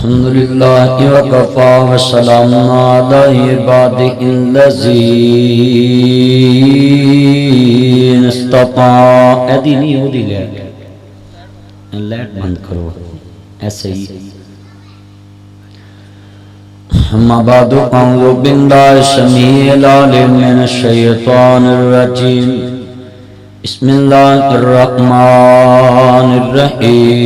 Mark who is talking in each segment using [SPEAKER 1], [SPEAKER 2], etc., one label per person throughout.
[SPEAKER 1] الحمدللہ وکفا وسلام علی عبادہ الذین اصطفیٰ. ایدی نہیں ہو دی لائٹ بند کرو ایسے ہی. اما بعد اعوذ باللہ السمیع العلیم من الشیطان الرجیم. بسم اللہ الرحمن الرحیم.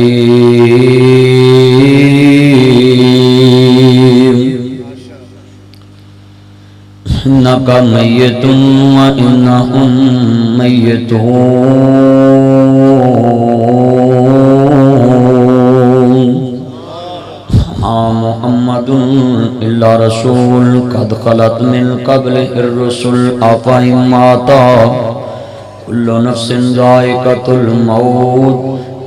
[SPEAKER 1] انک میت وانہم میتون. ما محمد الا رسول قد خلت من قبلہ الرسل افإن مات كل نفس ذائقة الموت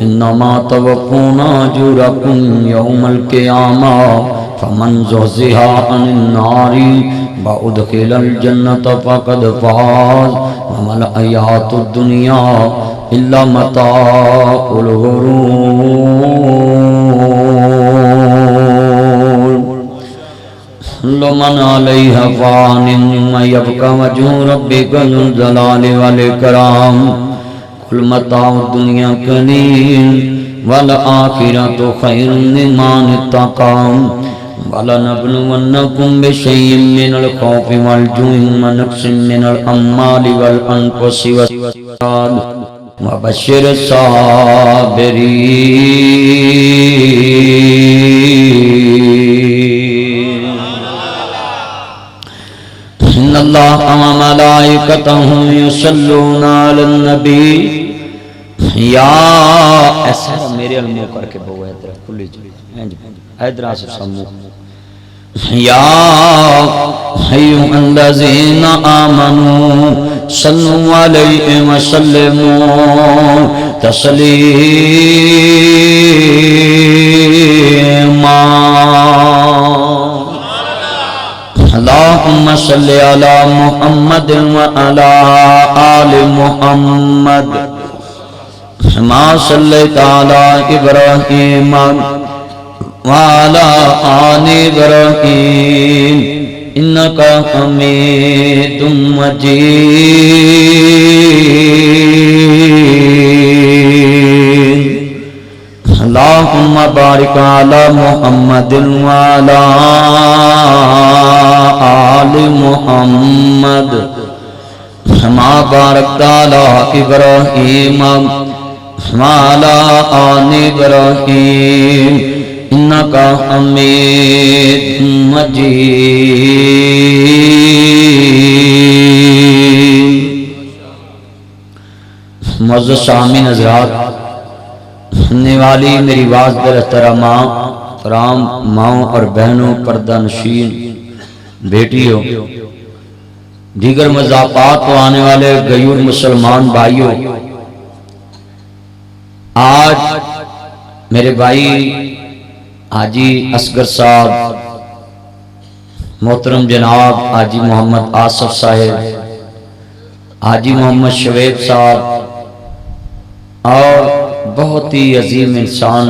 [SPEAKER 1] انما توفون اجوركم يوم القيامة فمن زحزح عن النار وادخل الجنة فقد فاز وما الحياة الدنيا الا متاع الغرور. لمن علیہ فان یبقى وجہ ربک ذو الجلال والاکرام. قل متاع الدنیا قلیل والآخرۃ خیر لمن اتقى. وَلَنَبْلُوَنَّكُمْ بِشَيْءٍ مِّنَ الْخَوْفِ وَالْجُوعِ وَنَقْصٍ مِّنَ الْأَمْوَالِ وَالْأَنفُسِ وَالثَّمَرَاتِ وَبَشِّرِ الصَّابِرِينَ. إِنَّ اللَّهَ وَمَلَائِكَتَهُ يُصَلُّونَ عَلَى النَّبِيِّ. یا ایسا میرے علموں کر کے بہو ادھر کھلی جو ادھر آصف سمو. یا ایوہ الذین آمنوا صلوا علیہ وسلموا تسلیما. اللہم صلی علی محمد وعلی آل محمد ما صلیت علی ابراہیم وعلی آل ابراہیم انکا حمید مجید. اللہم بارک علی محمد وعلی آل محمد ما بارکت علی ابراہیم وعلی آل ابراہیم انکا حمید مجید. معزز سامعین حضرات، سننے والی میری واز در احترام ماؤں اور بہنوں، پردہ نشین بیٹیوں، دیگر مضافات کو آنے والے غیور مسلمان بھائیوں، آج میرے بھائی حاجی اصغر صاحب، محترم جناب حاجی محمد آصف صاحب، حاجی محمد شعیب صاحب اور بہت ہی عظیم انسان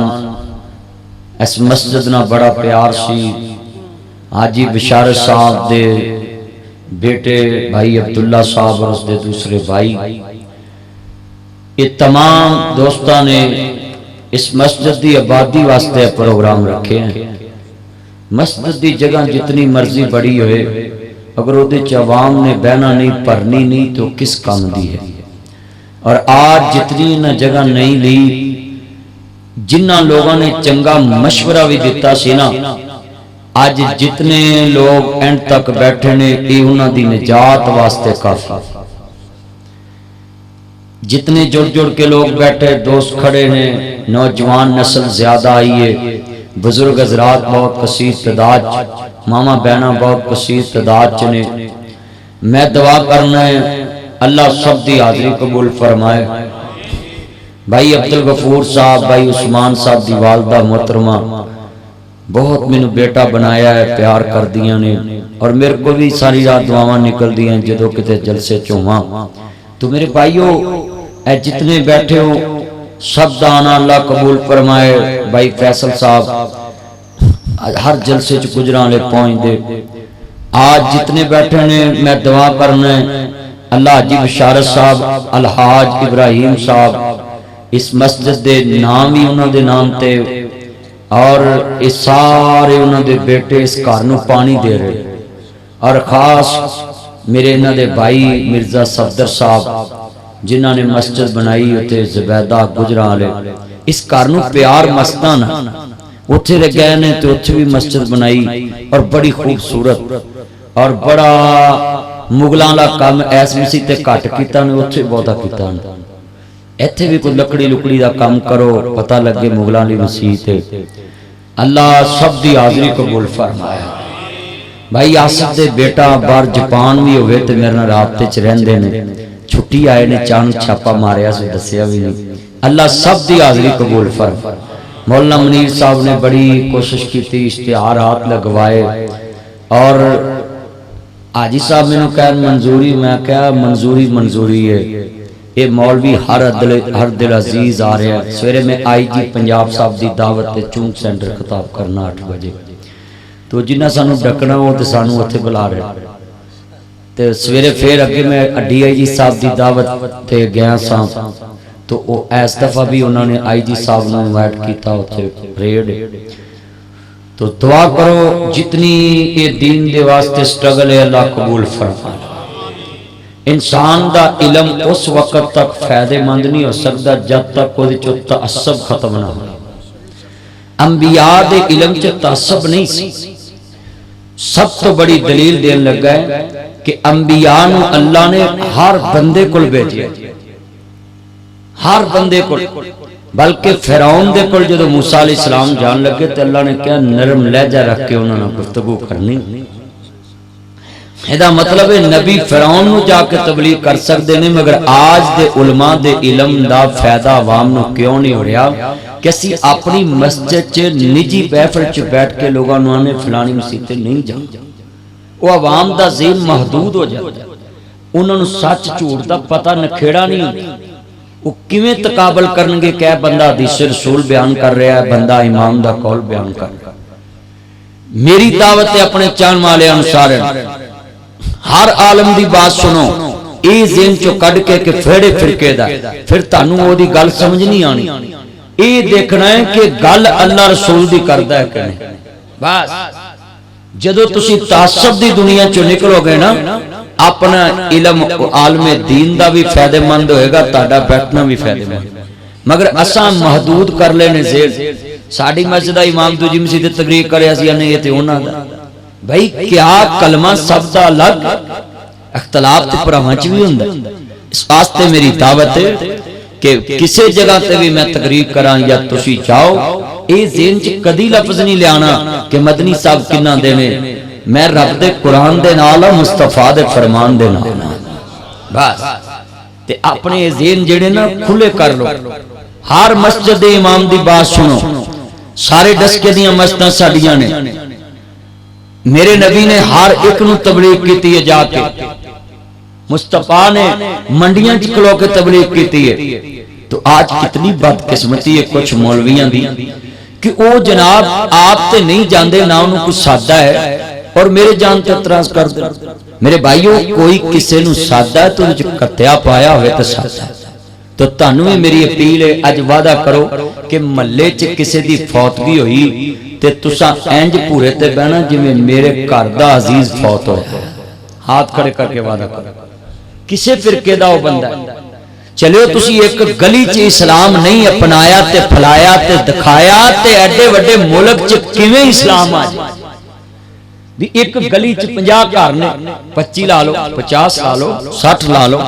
[SPEAKER 1] اس مسجد نہ بڑا پیار سی حاجی بشارت صاحب دے بیٹے بھائی عبداللہ صاحب اور اس دے دوسرے بھائی، یہ تمام دوستان نے اس مسجد دی آبادی واسطے پروگرام رکھے ہیں. مسجد دی جگہ جتنی مرضی بڑی ہوئے اگر وہ عوام نے بہنا نہیں پرنی نہیں تو کس کام دی ہے. اور آج جتنی نہ جگہ نہیں لی، جنہ لوگوں نے چنگا مشورہ بھی دیتا سی نا، آج جتنے لوگ اینڈ تک بیٹھے نے یہ انہاں دی نجات واسطے کافی. جتنے جڑ کے لوگ بیٹھے، دوست کھڑے ہیں، نوجوان نسل زیادہ آئی ہے، بزرگ حضرات بہت کثیر تعداد، ماما بہنا بہت کثیر تعداد چنے. میں دعا کرنا ہے اللہ سب دی حاضری قبول فرمائے. بھائی عبدالغفور صاحب، بھائی عثمان صاحب دی والدہ محترمہ بہت مینوں بیٹا بنایا ہے، پیار کر دیا نے، اور میرے کو بھی ساری رات دعاواں نکل دی ہیں جدو کتے جلسے چوہاں. تو میرے بھائیو اے جتنے بیٹھے ہو سب دانا اللہ قبول فرمائے. بھائی فیصل صاحب ہر جلسے چ گجراں والے پہنچ دے. آج جتنے بیٹھے نے میں دعا کرنا ہے اللہ حاجی بشارت صاحب الحاج ابراہیم صاحب اس مسجد دے نام بھی انہوں دے نام تے اور اس سارے انہوں دے بیٹے اس گھر نوں پانی دے رہے اور خاص میرے انہوں دے بھائی مرزا صفدر صاحب جنہوں نے مسجد بنائی ہوتے زبیدہ گجراں والے اس گھر نوں پیار مسجداں نا اتھے دے گئے نے تو اتھے بھی مسجد بنائی اور بڑی خوبصورت اور بڑا مغلاں دا کام ایس مسیح تے کٹ کیتا نے اتھے بہتا کیتا نے ایتھے بھی کوئی لکڑی لکڑی دا کام کرو پتہ لگے مغلاں دی مسیح تے اللہ سب دی حاضری قبول فرمایا. بھائی آصف دے بیٹا باہر جاپان بھی ہوئے تے میرے نال رابطے چ رہندے نے چھٹی آئے نے چاند چھاپا ماریا سے دسیا بھی نہیں. اللہ سب دی حاضری قبول فرمائے. مولانا منیر صاحب نے بڑی کوشش کی تھی اشتہارات لگوائے اور حاجی صاحب میں نے کہا منظوری میں کہا منظوری ہے یہ مولوی ہر دل عزیز آ رہے ہیں. سویرے میں آئی جی پنجاب صاحب دی دعوت تے چونک سینٹر خطاب کرنا 8 بجے تو جنہ سانو ڈکنا ہو تے سانو اتھے بلا رہے تے سویرے پھر اگے میں ڈی آئی جی صاحب دی دعوت تے گیا سا تو اس دفعہ بھی انہوں نے آئی جی صاحب نے انوائٹ کیتا اتھے پریڈ تو دعا کرو جتنی یہ دین دے واسطے سٹرگل ہے اللہ قبول فرمائے. انسان دا علم اس وقت تک فائدے مند نہیں ہو سکتا جب تک کوئی چو تعصب ختم نہ ہو. انبیاء دے علم چ تعصب نہیں سی. سب تو بڑی دلیل دین لگا ہے کہ انبیاء نو اللہ نے ہر بندے کل بھیجے ہر بندے کل بلکہ فرعون دے کل جدو موسیٰ علیہ السلام جان لگے تو اللہ نے کیا نرم لہجہ رکھ کے انہوں نے گفتگو کرنی. ایدہ مطلب ہے نبی فرعون نو جا کے تبلیغ کر سکتے نہیں مگر آج دے علماء دے علم دا فائدہ عوام نو کیوں نہیں ہو رہا کہ اسی اپنی مسجد چے نجی بیفر چے بیٹھ کے لوگاں نو آنے فلانی مسیحتے نہیں جان وہ عوام دا ذہن محدود ہو جاتا انہوں نے سچ جھوٹ دا پتہ نکھیڑا نہیں ہوتا. وہ کیویں تقابل کرنگے کہ بندہ حدیث رسول بیان کر رہا ہے بندہ امام دا قول بیان کر رہا ہے. میری دعوت اپنے چان والے انصار ہر عالم دی بات سنو اے ذہن چو کڈ کے کہ پھیڑے فرقے دا پھر تانوں او دی گل سمجھ نہیں آنی. اے دیکھنا ہے کہ گل اللہ رسول دی کردا ہے کہ نہیں. بس جدو تسی تعصب دی دنیا چو نکلو گے نا اپنا علم عالم دین دا بھی فائدہ مند ہوئے گا تاڑا بیٹھنا بھی فائدہ مند مگر اساں محدود کر لینے زیر ساڑھی مسجدہ امام دو جی مسجد تقریر کرے اسیا نہیں یہ تے ہونا دا. بھئی کیا کلمہ سب دا الگ اختلاف تے پرہمچ بھی ہوں دا. اس واسطے میری دعوت ہے کہ کسی جگہ تے بھی میں تقریر کران یا تسی چاہو اے ذہن چ کدی لفظ نہیں لے آنا کہ مدنی صاحب کنہ دینے میں رب دے قرآن دے نالا مصطفیٰ دے فرمان دے نالا بس تے اپنے ذہن جڑے نا کھلے کر لو. ہر مسجد امام دی بات سنو سارے ڈسکے دیاں مسجداں ساڈیاں نے میرے نبی نے ہر ایک نو تبلیغ کیتی ہے جا کے مصطفیٰ نے منڈیاں چکلو کے تبلیغ کیتی ہے. تو آج کتنی بدقسمتی ہے کچھ مولویاں دی کہ او جناب آپ تے نہیں جاندے نہ انہوں کچھ سادہ ہے اور میرے جان تے اعتراض کر دے. میرے بھائیوں کوئی کسے نو سادہ ہے تو جو کتیا پایا ہوئے تو سادہ ہے. تو تانویں میری اپیل ہے اج وعدہ کرو کہ ملے چ کسے دی فوتگی ہوئی تے تساں اینج پورے تے بہنا جی میں میرے گھر دا عزیز فوت ہویا ہاتھ کھڑے کر کے وعدہ کرو کسے فرقے دا ہو بندہ ہے. چلو تسی ایک گلی چ اسلام نہیں اپنایا تے پھلایا تے دکھایا تے ایڈے وڈے ملک چ کیویں اسلام آ جائے. ایک گلی چ 50 گھر نے 25 لا لو 50 لا لو 60 لا لو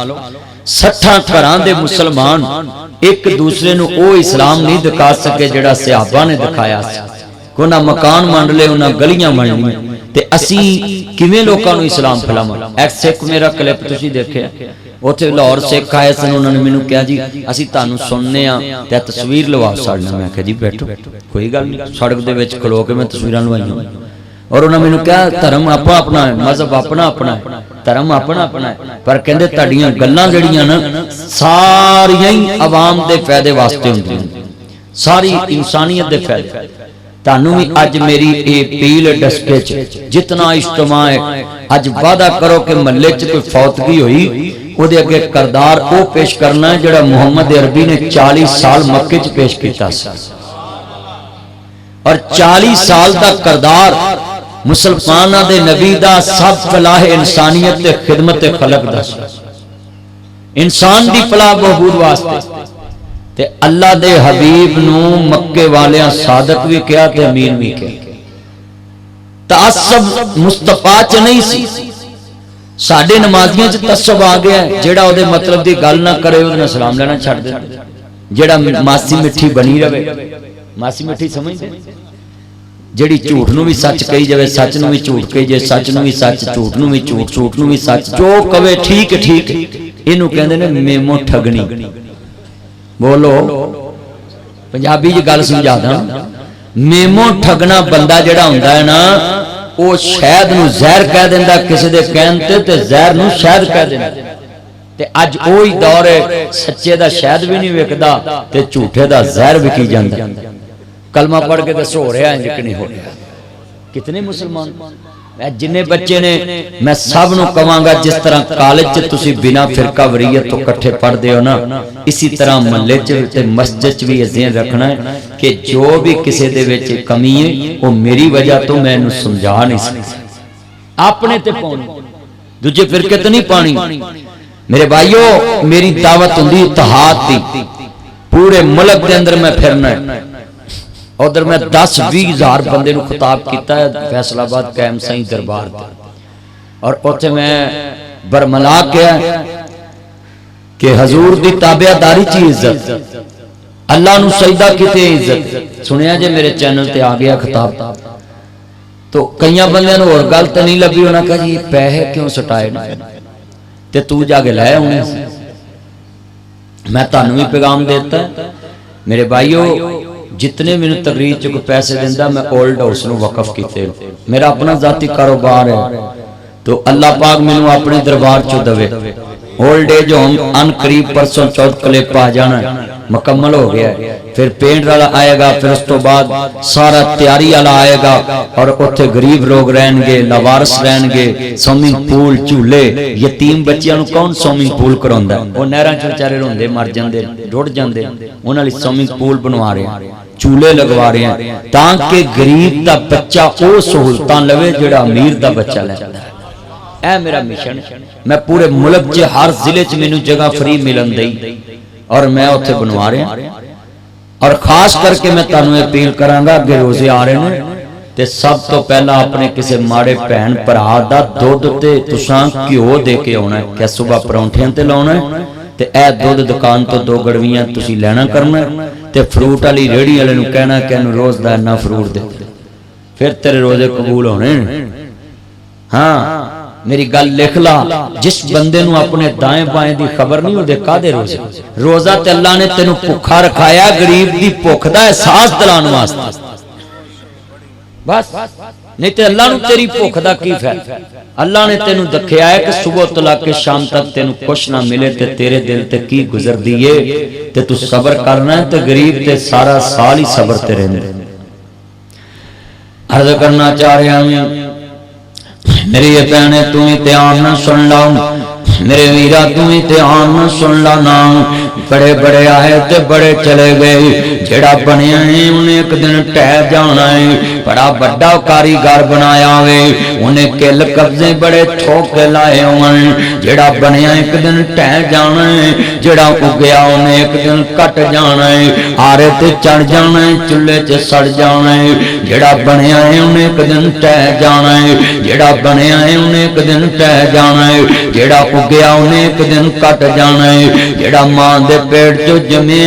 [SPEAKER 1] 60 گھراں دے مسلمان ایک دوسرے نو او اسلام نہیں دکھا سکے جڑا صحابہ نے دکھایا سی. کونا مکان منڈ لے انہاں گلیاں منڈ تے اسی کیویں لوکاں نو اسلام پھلاواں. ایک سکھ میرا کلپ تسی دیکھیا اوتھے لاہور سکھ آئے سن انہوں نے مینوں کہا جی اسی تانوں سننے ہاں تے تصویر لوا ساڈے. میں کہا جی بیٹھو کوئی گل نہیں سڑک دے وچ کھلو کے میں تصویراں لوائیاں اور انہوں نے کہا دھرم اپنا اپنا ہے مذہب اپنا اپنا ہے دھرم اپنا اپنا ہے پر کہندے تہاڈیاں گلاں جڑیاں نا ساریاں عوام دے فائدے واسطے ہوندیاں ساری انسانیت دے فائدے تانوں بھی اج میری اے پیل ڈسکے چ جتنا اجتماع ہے اج وعدہ کرو کہ محلے چ کوئی فوتگی ہوئی او دے اگے کردار او پیش کرنا ہے جڑا محمد عربی نے 40 سال مکے چ پیش کیتا سی، اور 40 سال دا کردار مسلماناں دے نبی دا سب فلاح انسانیت تے خدمت خلق دا انسان دی فلاح بہبود واسطے تے اللہ دے حبیب نو مکے والیاں صادق بھی کیا تے امین بھی کیا۔ تعصب مصطفیٰ چ نہیں سی، ساڈے نمازیاں چ تعصب آ گیا ہے، جیڑا او دے مطلب دی گل نہ کرے او دے سلام لینا چھڈ دے، جیڑا ماسی مٹھی بنی رہے، ماسی مٹھی سمجھ دے، جیڑی جھوٹ نو بھی سچ کہی جاوے، سچ نو بھی جھوٹ کہی جائے، سچ نو بھی سچ، جھوٹ نو بھی جھوٹ، جھوٹ نو بھی سچ، جو کہے ٹھیک ٹھیک، اینو کہندے نے میمو ٹھگنی۔ بولو پنجابی جی گل سمجھا داں، میمو ٹھگنا بندہ جڑا ہوندا ہے نا او شہد نو زہر کہہ دیندا کسے دے کہن تے زہر نو شہد کہہ دیندا، تے اج اوہی دور ہے سچے دا شہد بھی نہیں وکدا تے جھوٹے دا زہر وکی جاندا۔ کلمہ پڑھ کے دسو ہو رہا ہے کہ نہیں ہو رہا؟ کتنے مسلمان جنے بچے نے میں سب نو کہاں گا جس طرح کالج چ تسی بنا فرقہ وریت تو کٹھے پڑھ دے ہو نا، اسی طرح محلے چ تے مسجد چ بھی ذہن رکھنا ہے کہ جو بھی کسی دے وچ کمی ہے وہ میری وجہ تو میں انہوں سمجھا نہیں سکتا، اپنے تے پانی دوجے فرقے تے نہیں پانی۔ میرے بھائیو میری دعوت ہوندی اتحاد دی، پورے ملک دے اندر میں پھرنا ہے، ادھر میں 10-20 ہزار بندے نو خطاب کیتا ہے فیصل آباد قائم سائیں دربار تے، اور اوتھے میں برملا کیا کہ حضور دی تابعداری چی عزت، اللہ نو سجدہ کیتے عزت۔ سنیا جے میرے چینل تے آ گیا خطاب، تو کئیاں بندیاں نو اور گل تے نہیں لبھی، انہاں کہا جی پیسے کیوں سٹائے تے تو جا کے لائے ہونے۔ میں تانوں بھی پیغام دیتا ہے میرے بھائیو، جتنے میں نے تقریر چکو پیسے دیندہ میں اولڈ ہاؤس نو وقف کیتے، میرا اپنا ذاتی کاروبار ہے، تو اللہ پاک میں نو اپنے دربار چو دوے اولڈ ایج ہوم ان قریب پرسوں 14 کلپ آ جانا ہے، مکمل ہو گیا ہے، پھر پینٹ والا آئے گا، پھر اس تو بعد سارا تیاری والا آئے گا، اور اتھے غریب لوگ رہن گے، لاوارث رہن گے، سوئمنگ پول چولے، یتیم بچیاں نو کون سوئمنگ پول کروندا ہے؟ وہ نہراں چ بیچارے روندے مر جاندے ڈڑ جاندے، انہاں لئی سوئمنگ پول بنوا رہے ہیں، چولے لگوا رہے ہیں تاکہ غریب دا بچہ او سہولتاں لوے جڑا امیر دا بچہ لیندا ہے۔ اے میرا مشن، میں پورے ملک چ ہر ضلع چ مینوں جگہ فری ملن دئی اور میں اوتھے بنوا رہا، اور خاص کر کے میں تانوں اپیل کراں گا کہ روزے آ رہے ہیں تے سب تو پہلا اپنے کسے ماڑے بہن بھرا دا دودھ تے تساں گھیو دے کے آنا ہے، کہ صبح پرونٹھیاں تے لاؤنا ہے، تے اے دودھ دکان تو 2 گڑویاں تسی لینا کرنا ہے، تے فروٹ والی ریڑھی والے نو کہنا کہ انہوں روز دا نہ فروٹ دے، پھر تیرے روزے قبول ہونے۔ ہاں میری گل لکھ لا، جس بندے نو اپنے دائیں بائیں دی خبر نہیں ہو دے کا دے روزے، روزہ تے اللہ نے تینوں بھکھا رکھایا غریب دی بھوک دا احساس دلان واسطے، بس نہیں تے اللہ نو تیری بھوک دا کی فائدہ؟ اللہ نے تینوں دکھیا ہے کہ صبح تو لا کے شام تک تینوں کچھ نہ ملے تے تیرے دل تے کی گزر دیئے تے تو صبر کرنا ہے تے غریب تے سارا سال ہی صبر تے رہنے۔ عرض کرنا چاہ رہے ہیں میری یہ پہنے تو امتحان نہ سن لاؤں، میرے ویرا تو امتحان نہ سن لانا، بڑے بڑے آئے تے بڑے چلے گئے، جڑا بنیا ہے انہیں ایک دن ٹہ جانا ہے، بڑا بڑا کاریگر بنایا ہوئے انہیں کل قبضے بڑے ٹھوکے لائے ہوئے، جڑا بنیا ایک دن ٹہ جانا ہے، جڑا اگیا انہیں ایک دن کٹ جانا ہے، آرے تے چڑھ جانا ہے، چلے چے سڑ جانا ہے، جڑا بنیا ہے انہیں ایک دن ٹہ جانا ہے، جڑا بنیا ہے انہیں ایک دن ٹہ جانا ہے، جڑا اگیا انہیں ایک دن کٹ جانا ہے، جڑا ماں دے پیٹ جو جمے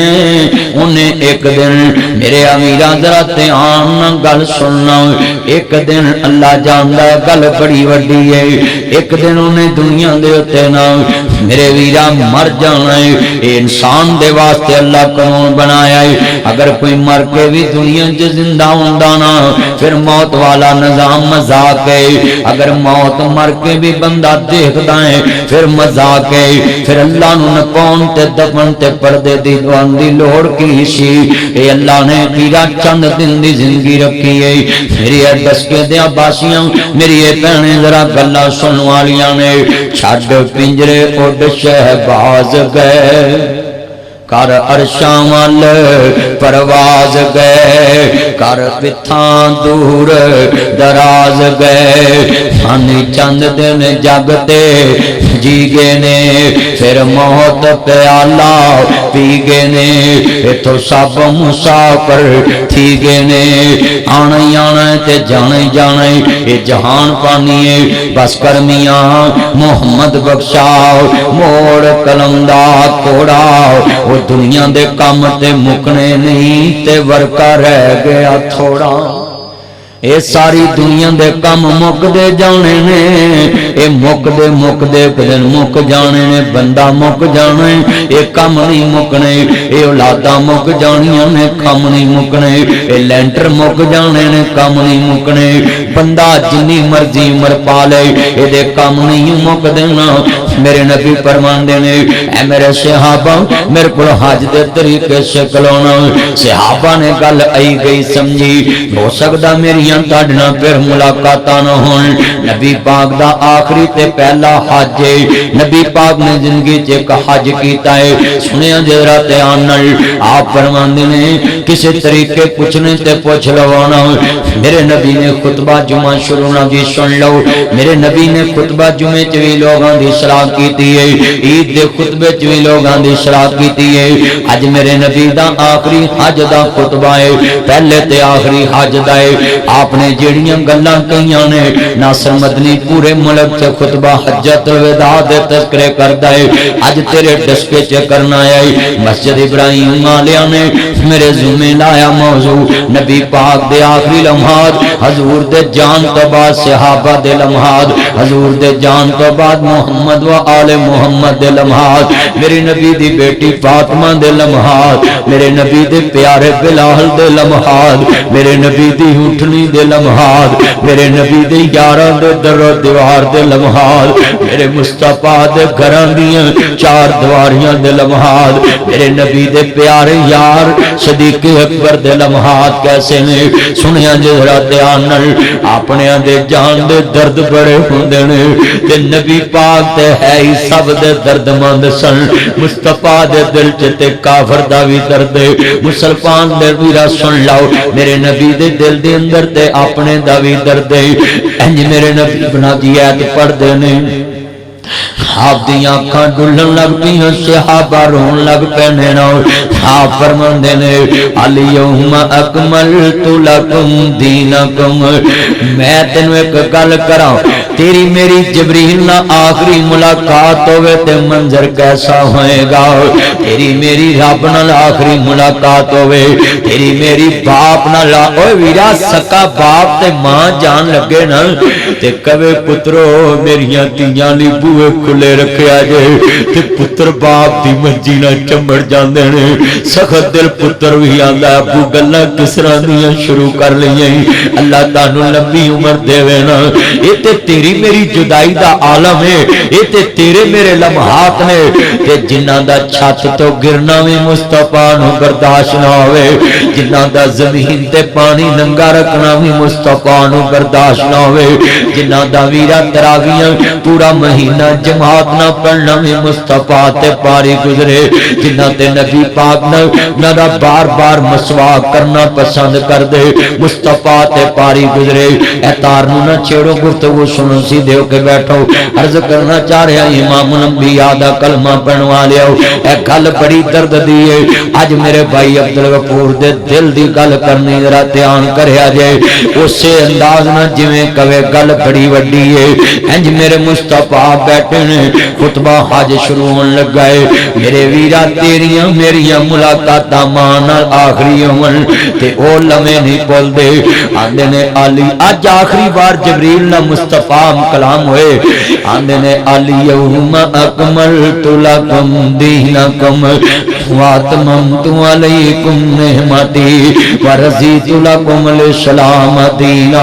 [SPEAKER 1] انہیں ایک دن میرے امیران ذرا دھیان نہ گل سننا، ایک دن اللہ جاندا ہے گل بڑی وڈی ہے، ایک دن انہیں دنیا دے ہوتے نا میرے ویرا مر جانا ہے، اے انسان دے واسطے اللہ قانون بنایا ہے، اگر کوئی مر کے بھی دنیا چ زندہ ہوندا نا پھر موت والا نظام مذاق ہے، اگر موت مر کے بھی بندہ دیکھدا ہے پھر مذاق ہے، پھر اللہ نو نپاؤن تے دفن تے پردے دی دوان دی لوڑ کی سی؟ اے اللہ نے پیرا چند دن دی زندگی رکھی ہے۔ میری اے دسکے دیا باسیاں، میری اے پہنے ذرا گلہ سن والیاں نے، چھڑ پنجرے اڈ شہباز گئے، کر عرشاں وال پرواز گئے، کر پتھاں دور دراز گئے، ہانی چند دن جگتے جی گے نے، پھر موت پیالہ پی گے نے، اتھو سب مسافر تھی گے نے، آنے آنے تے جانے جانے، یہ جہان پانی ہے، بس کرمیاں محمد بخشاؤ، موڑ قلم دا کوڑا، وہ دنیا دے کام تے مکنے نہیں تے ورکا رہ گیا تھوڑا۔ اے ساری دنیا دے کام مک دے جانے نے، اے مک دے کدن مک جانے نے، بندہ مک جانے اے کام نہیں مکنے، اے اولاداں مک جانیاں نے کام نہیں مکنے، اے لینٹر مک جانے نے کام نہیں مکنے، بندہ جنی مرضی عمر پالے اے دے کام نہیں مک دینا۔ میرے نبی فرماندے نے، اے میرے صحابہ میرے کو حج دے طریقے سے کلونا۔ صحابہ نے گل آئی گئی سمجھی، ہو سکتا میری تاڑنا پھر ملاقاتاں نہ ہون۔ نبی پاک دا آخری تے پہلا حج ہے، نبی پاک نے زندگی چ ایک حج کیتا ہے، سنیا جرا دھیان نال۔ آپ فرماندے نے کسی طریقے پوچھنے تے پوچھ لوانا۔ میرے نبی نے خطبہ جمعہ شروع نہ جی سن لو، میرے نبی نے خطبہ جمعے چ وی لوگاں دی اصلاح کیتی ہے، عید دے خطبے چ وی لوگاں دی اصلاح کیتی ہے۔ اج میرے نبی دا آخری حج دا خطبہ ہے، پہلے تے آخری حج دا ہے۔ آپ نے جیڑیاں گلاں کئیاں نے، ناصر مدنی پورے ملک سے خطبہ حجت الوداع دے تذکرے کردا ہے، اج تیرے ڈسکے چ کرنا ہے۔ مسجد ابراہیم والیاں نے میرے ذمہ لایا موضوع نبی پاک دے آخری لمحات، حضور دے جان تو بعد صحابہ دے لمحات، حضور دے جان تو بعد محمد و آل محمد دے لمحات، میری نبی دی بیٹی فاطمہ دے لمحات، میرے نبی دے پیارے بلال دے لمحات، میرے نبی دی اٹھنی دے لمحات، میرے نبی دے یاراں دے در و دیوار دے لمحات، میرے مصطفیٰ دے گھراں دیاں چار دیواریاں دے لمحات، میرے نبی دے پیارے یار صدیق اکبر دے لمحات کیسے نے؟ سنیا جذرا دھیان نال، اپنے دے جان دے درد بڑے ہوندے نے تے نبی پاک تے ہے ہی سب دے درد مند سن۔ مصطفیٰ دے دل چ تے کافر دا وی درد، مسلمان دے ویرا سن لو، میرے نبی دے دل دے اندر تے اپنے دا وی درد ہے۔ انج میرے نبی بنا دی ایت پڑھ دے نے، آپ دی آنکھاں ڈلن لگ پیاں، صحابہ رون لگ پینے نو۔ آپ فرماندے نے، الیوم اکملت لکم دینکم، میں تینوں ایک گل کراں، تیری میری جبریل نہ آخری ملاقات ہوئے تے منظر کیسا ہوئے گا؟ تیری میری رب نال آخری ملاقات ہوئے، تیری میری باپ نال، اوے ویرا سکا باپ تے ماں جان لگے نا تے کہے پترو میریاں تیاں لی بوئے کھلے رکھیا جے، تے پتر باپ دی منجی نہ چمڑ جاندے نے۔ سخت دل پتر بھی آندا ابو گلاں کس طرح دیاں شروع کر لئیاں، اللہ تانوں لمبی عمر دے نا۔ اے تے تیری میری جدائی دا عالم ہے، اے تے تیرے میرے لمحات نے، تے جنہاں دا چھت تو گرنا بھی مصطفیٰ نو برداشت نہ ہوئے، جنہاں دا زمین تے پانی ننگا رکھنا بھی مصطفیٰ نو برداشت نہ ہوئے، جنہاں دا ویرا تراویاں پورا مہینہ جماعت نہ پڑھنا بھی مصطفیٰ تے پاری گزرے، جنہاں تے نبی پاک نہ بار بار مسواک کرنا پسند کر دے، مصطفیٰ تے پاری گزرے۔ اے تار نو نہ چھیڑو، گفتگو سنو، سیدھے ہو کے بیٹھو۔ عرض کرنا چاہ رہا امام الانبیاء دا کلمہ پڑھوا لیاؤ، اے گل بڑی درد دی ہے۔ اج میرے بھائی عبدالغفور دے دل دی گل کرنی ذرا دھیان کریا جائے، اسے انداز نہ جویں کہے گل بڑی وڈی ہے۔ انج میرے مصطفیٰ بیٹھے نے، خطبہ حج شروع ہون لگا ہے۔ میرے ویرا تیریاں میریاں ملاقاتاں ماں نال آخری ہون تے او لمحے نہیں بھول دے۔ آندے نے علی، اج آخری بار جبریل نہ مصطفیٰ کلام ہوئے، آندے نے الیوم اکملت لکم دینکم واتممت علیکم نعمتی ورضیت لکم الاسلام دینا۔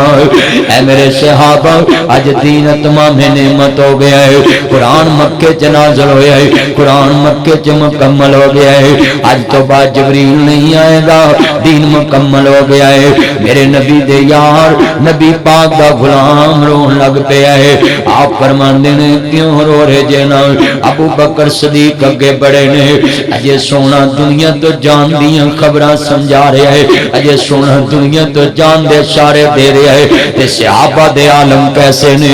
[SPEAKER 1] اے میرے صحابہ اج دین تمام نعمت ہو گیا ہے، قرآن قرآن مکے چ نازل ہویا ہے، قرآن مکے چ مکمل ہو گیا ہے، اج تو بعد جبریل نہیں آئے گا، دین مکمل ہو گیا ہے۔ میرے نبی دے یار نبی پاک دا غلام رون لگ پیا ہے۔ آپ فرماندے نے کیوں رو رہے جے نا؟ ابو بکر صدیق اگے بڑے نے، اجے سونا دنیا تو جان دیاں خبراں سمجھا رہا ہے، اجے سونا دنیا تو جان دے اشارے دے رہا ہے، تے صحابہ دے عالم کیسے نے؟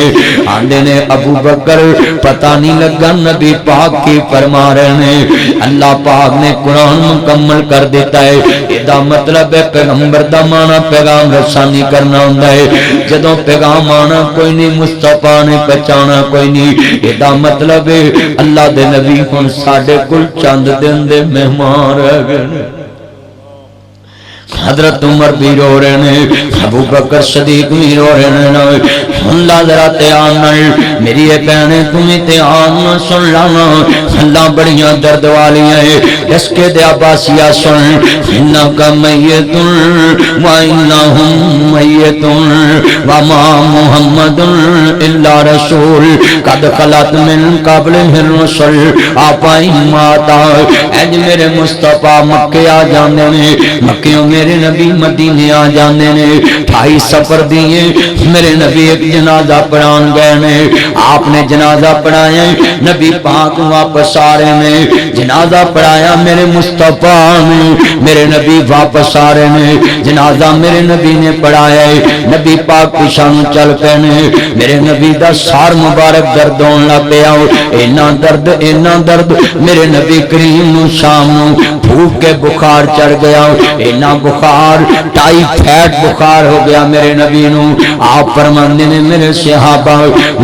[SPEAKER 1] آندے نے ابو بکر پتہ نہیں لگا نبی پاک کی فرما رہے نے، اللہ پاک نے قرآن مکمل کر دیتا ہے۔ ادا مطلب ہے پیغمبر دا مانا پیغام رسانی کرنا ہوندا ہے، جدوں پیغام آنا کوئی نہیں، مصطفیٰ نے پہچانا کوئی نہیں، ادا مطلب ہے اللہ دے نبی ہن ساڈے کول چند دن دے مہمان رہ گئے۔ حضرت عمر بھی رو رہے ہیں، ابو بکر صدیق بھی رو رہے ہیں۔ اللہ ذرا تیان میری یہ بہنیں تمہیں تیان نہ سن لانا، اللہ بڑیاں درد والیاں ہیں، اس کے دے عباسیہ سن، انکا میتن وانہم میتن وما محمد الا رسول قد خلت من قبل الرسل آپائی ماتا۔ اج میرے مصطفیٰ مکے آ جاندے نے، مکیوں میرے نبی مدینے آ جاندے نے، 28 سفر دیئے میرے نبی ایک جنازہ پڑھان گئے نے، آپ نے جنازہ پڑھایا، نبی پاک واپس آ رہے نے، جنازہ پڑھایا میرے مصطفیٰ نے، میرے نبی واپس آ رہے نے، جنازہ میرے نبی نے پڑھایا ہے، نبی پاک پیشانو چل پے نے، میرے نبی دا سار مبارک درد ہون لگ پیا، اینا درد میرے نبی کریم نو شام نو بھوک کے بخار چڑھ گیا، اینا بخار ٹائیفائڈ بخار ہو گیا میرے نبی نو۔ آپ فرماندے نے میرے صحابہ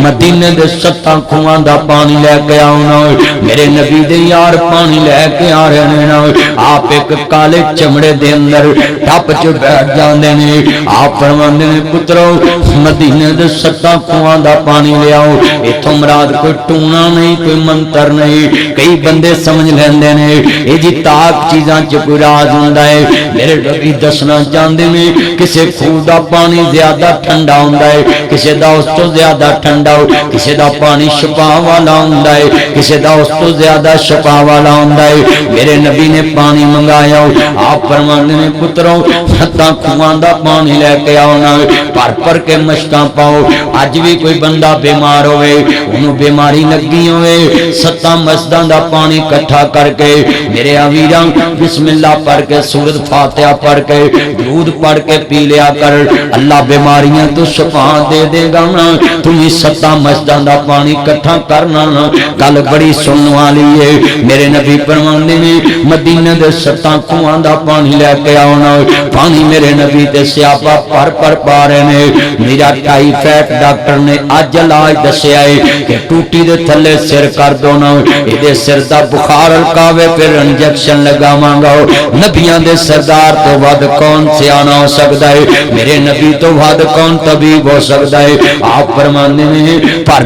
[SPEAKER 1] مدینے دے 7 کھواں دا پانی لے کے آؤنا، میرے نبی دے یار پانی لے کے آ رہے نا، آپ ایک کالے چمڑے دے اندر ٹپ چ بیٹھ جاندے نے، آپ فرماندے نے پترو مدینے دے 7 کھواں دا پانی لے آؤ، ایتھوں مراد کوئی ٹونا نہیں کوئی منتر نہیں، کئی بندے سمجھ لیندے نے اے جی تاک چیزاں چ کوئی راز ہوندا ہے، میرے نبی دسنا چاہندے نے کسے خون دا پانی زیادہ ٹھنڈا ہوندا ہے، کسے دا اس تو زیادہ ٹھنڈا ہو، کسے دا پانی شفا والا ہوندا ہے، کسے دا اس تو زیادہ شفا والا ہوندا ہے۔ میرے نبی نے پانی منگایا، آپ فرماندے نے پترو 7 کھواں دا پانی لے کے آؤنا، پر کے مشکاں پاؤ، اج بھی کوئی بندہ بیمار ہوئے انہوں بیماری لگی ہوئے 7 مسجداں دا پانی کٹھا کر کے میرے امیراں بسم اللہ پڑھ کے سورۃ فاتحہ پڑھ کے درود پڑھ کے پی لیا کر، اللہ بیماریاں تو شفا دے دے گا نا۔ تمہیں 7 مسجداں دا پانی کٹھا کرنا نا، گل بڑی سنن والی ہے۔ میرے نبی فرماندے نے مدینے دے 7 کھواں دا پانی لے کے آؤنا، پانی میرے نبی تے صحابہ پر پا رہے نے۔ میرا ٹائیفائڈ ڈاکٹر نے اج علاج دسیا ہے کہ ٹوٹی دے تھلے سر کر دو نا، اے سر دا بخار ہلکاوے پھر انجیکشن لگاواں گا۔ نبیاں دے سردار تو ود کون سیانا ہو سکتا ہے، میرے نبی تو ود کون طبیب ہو سکتا ہے۔ آپ فرماندے نے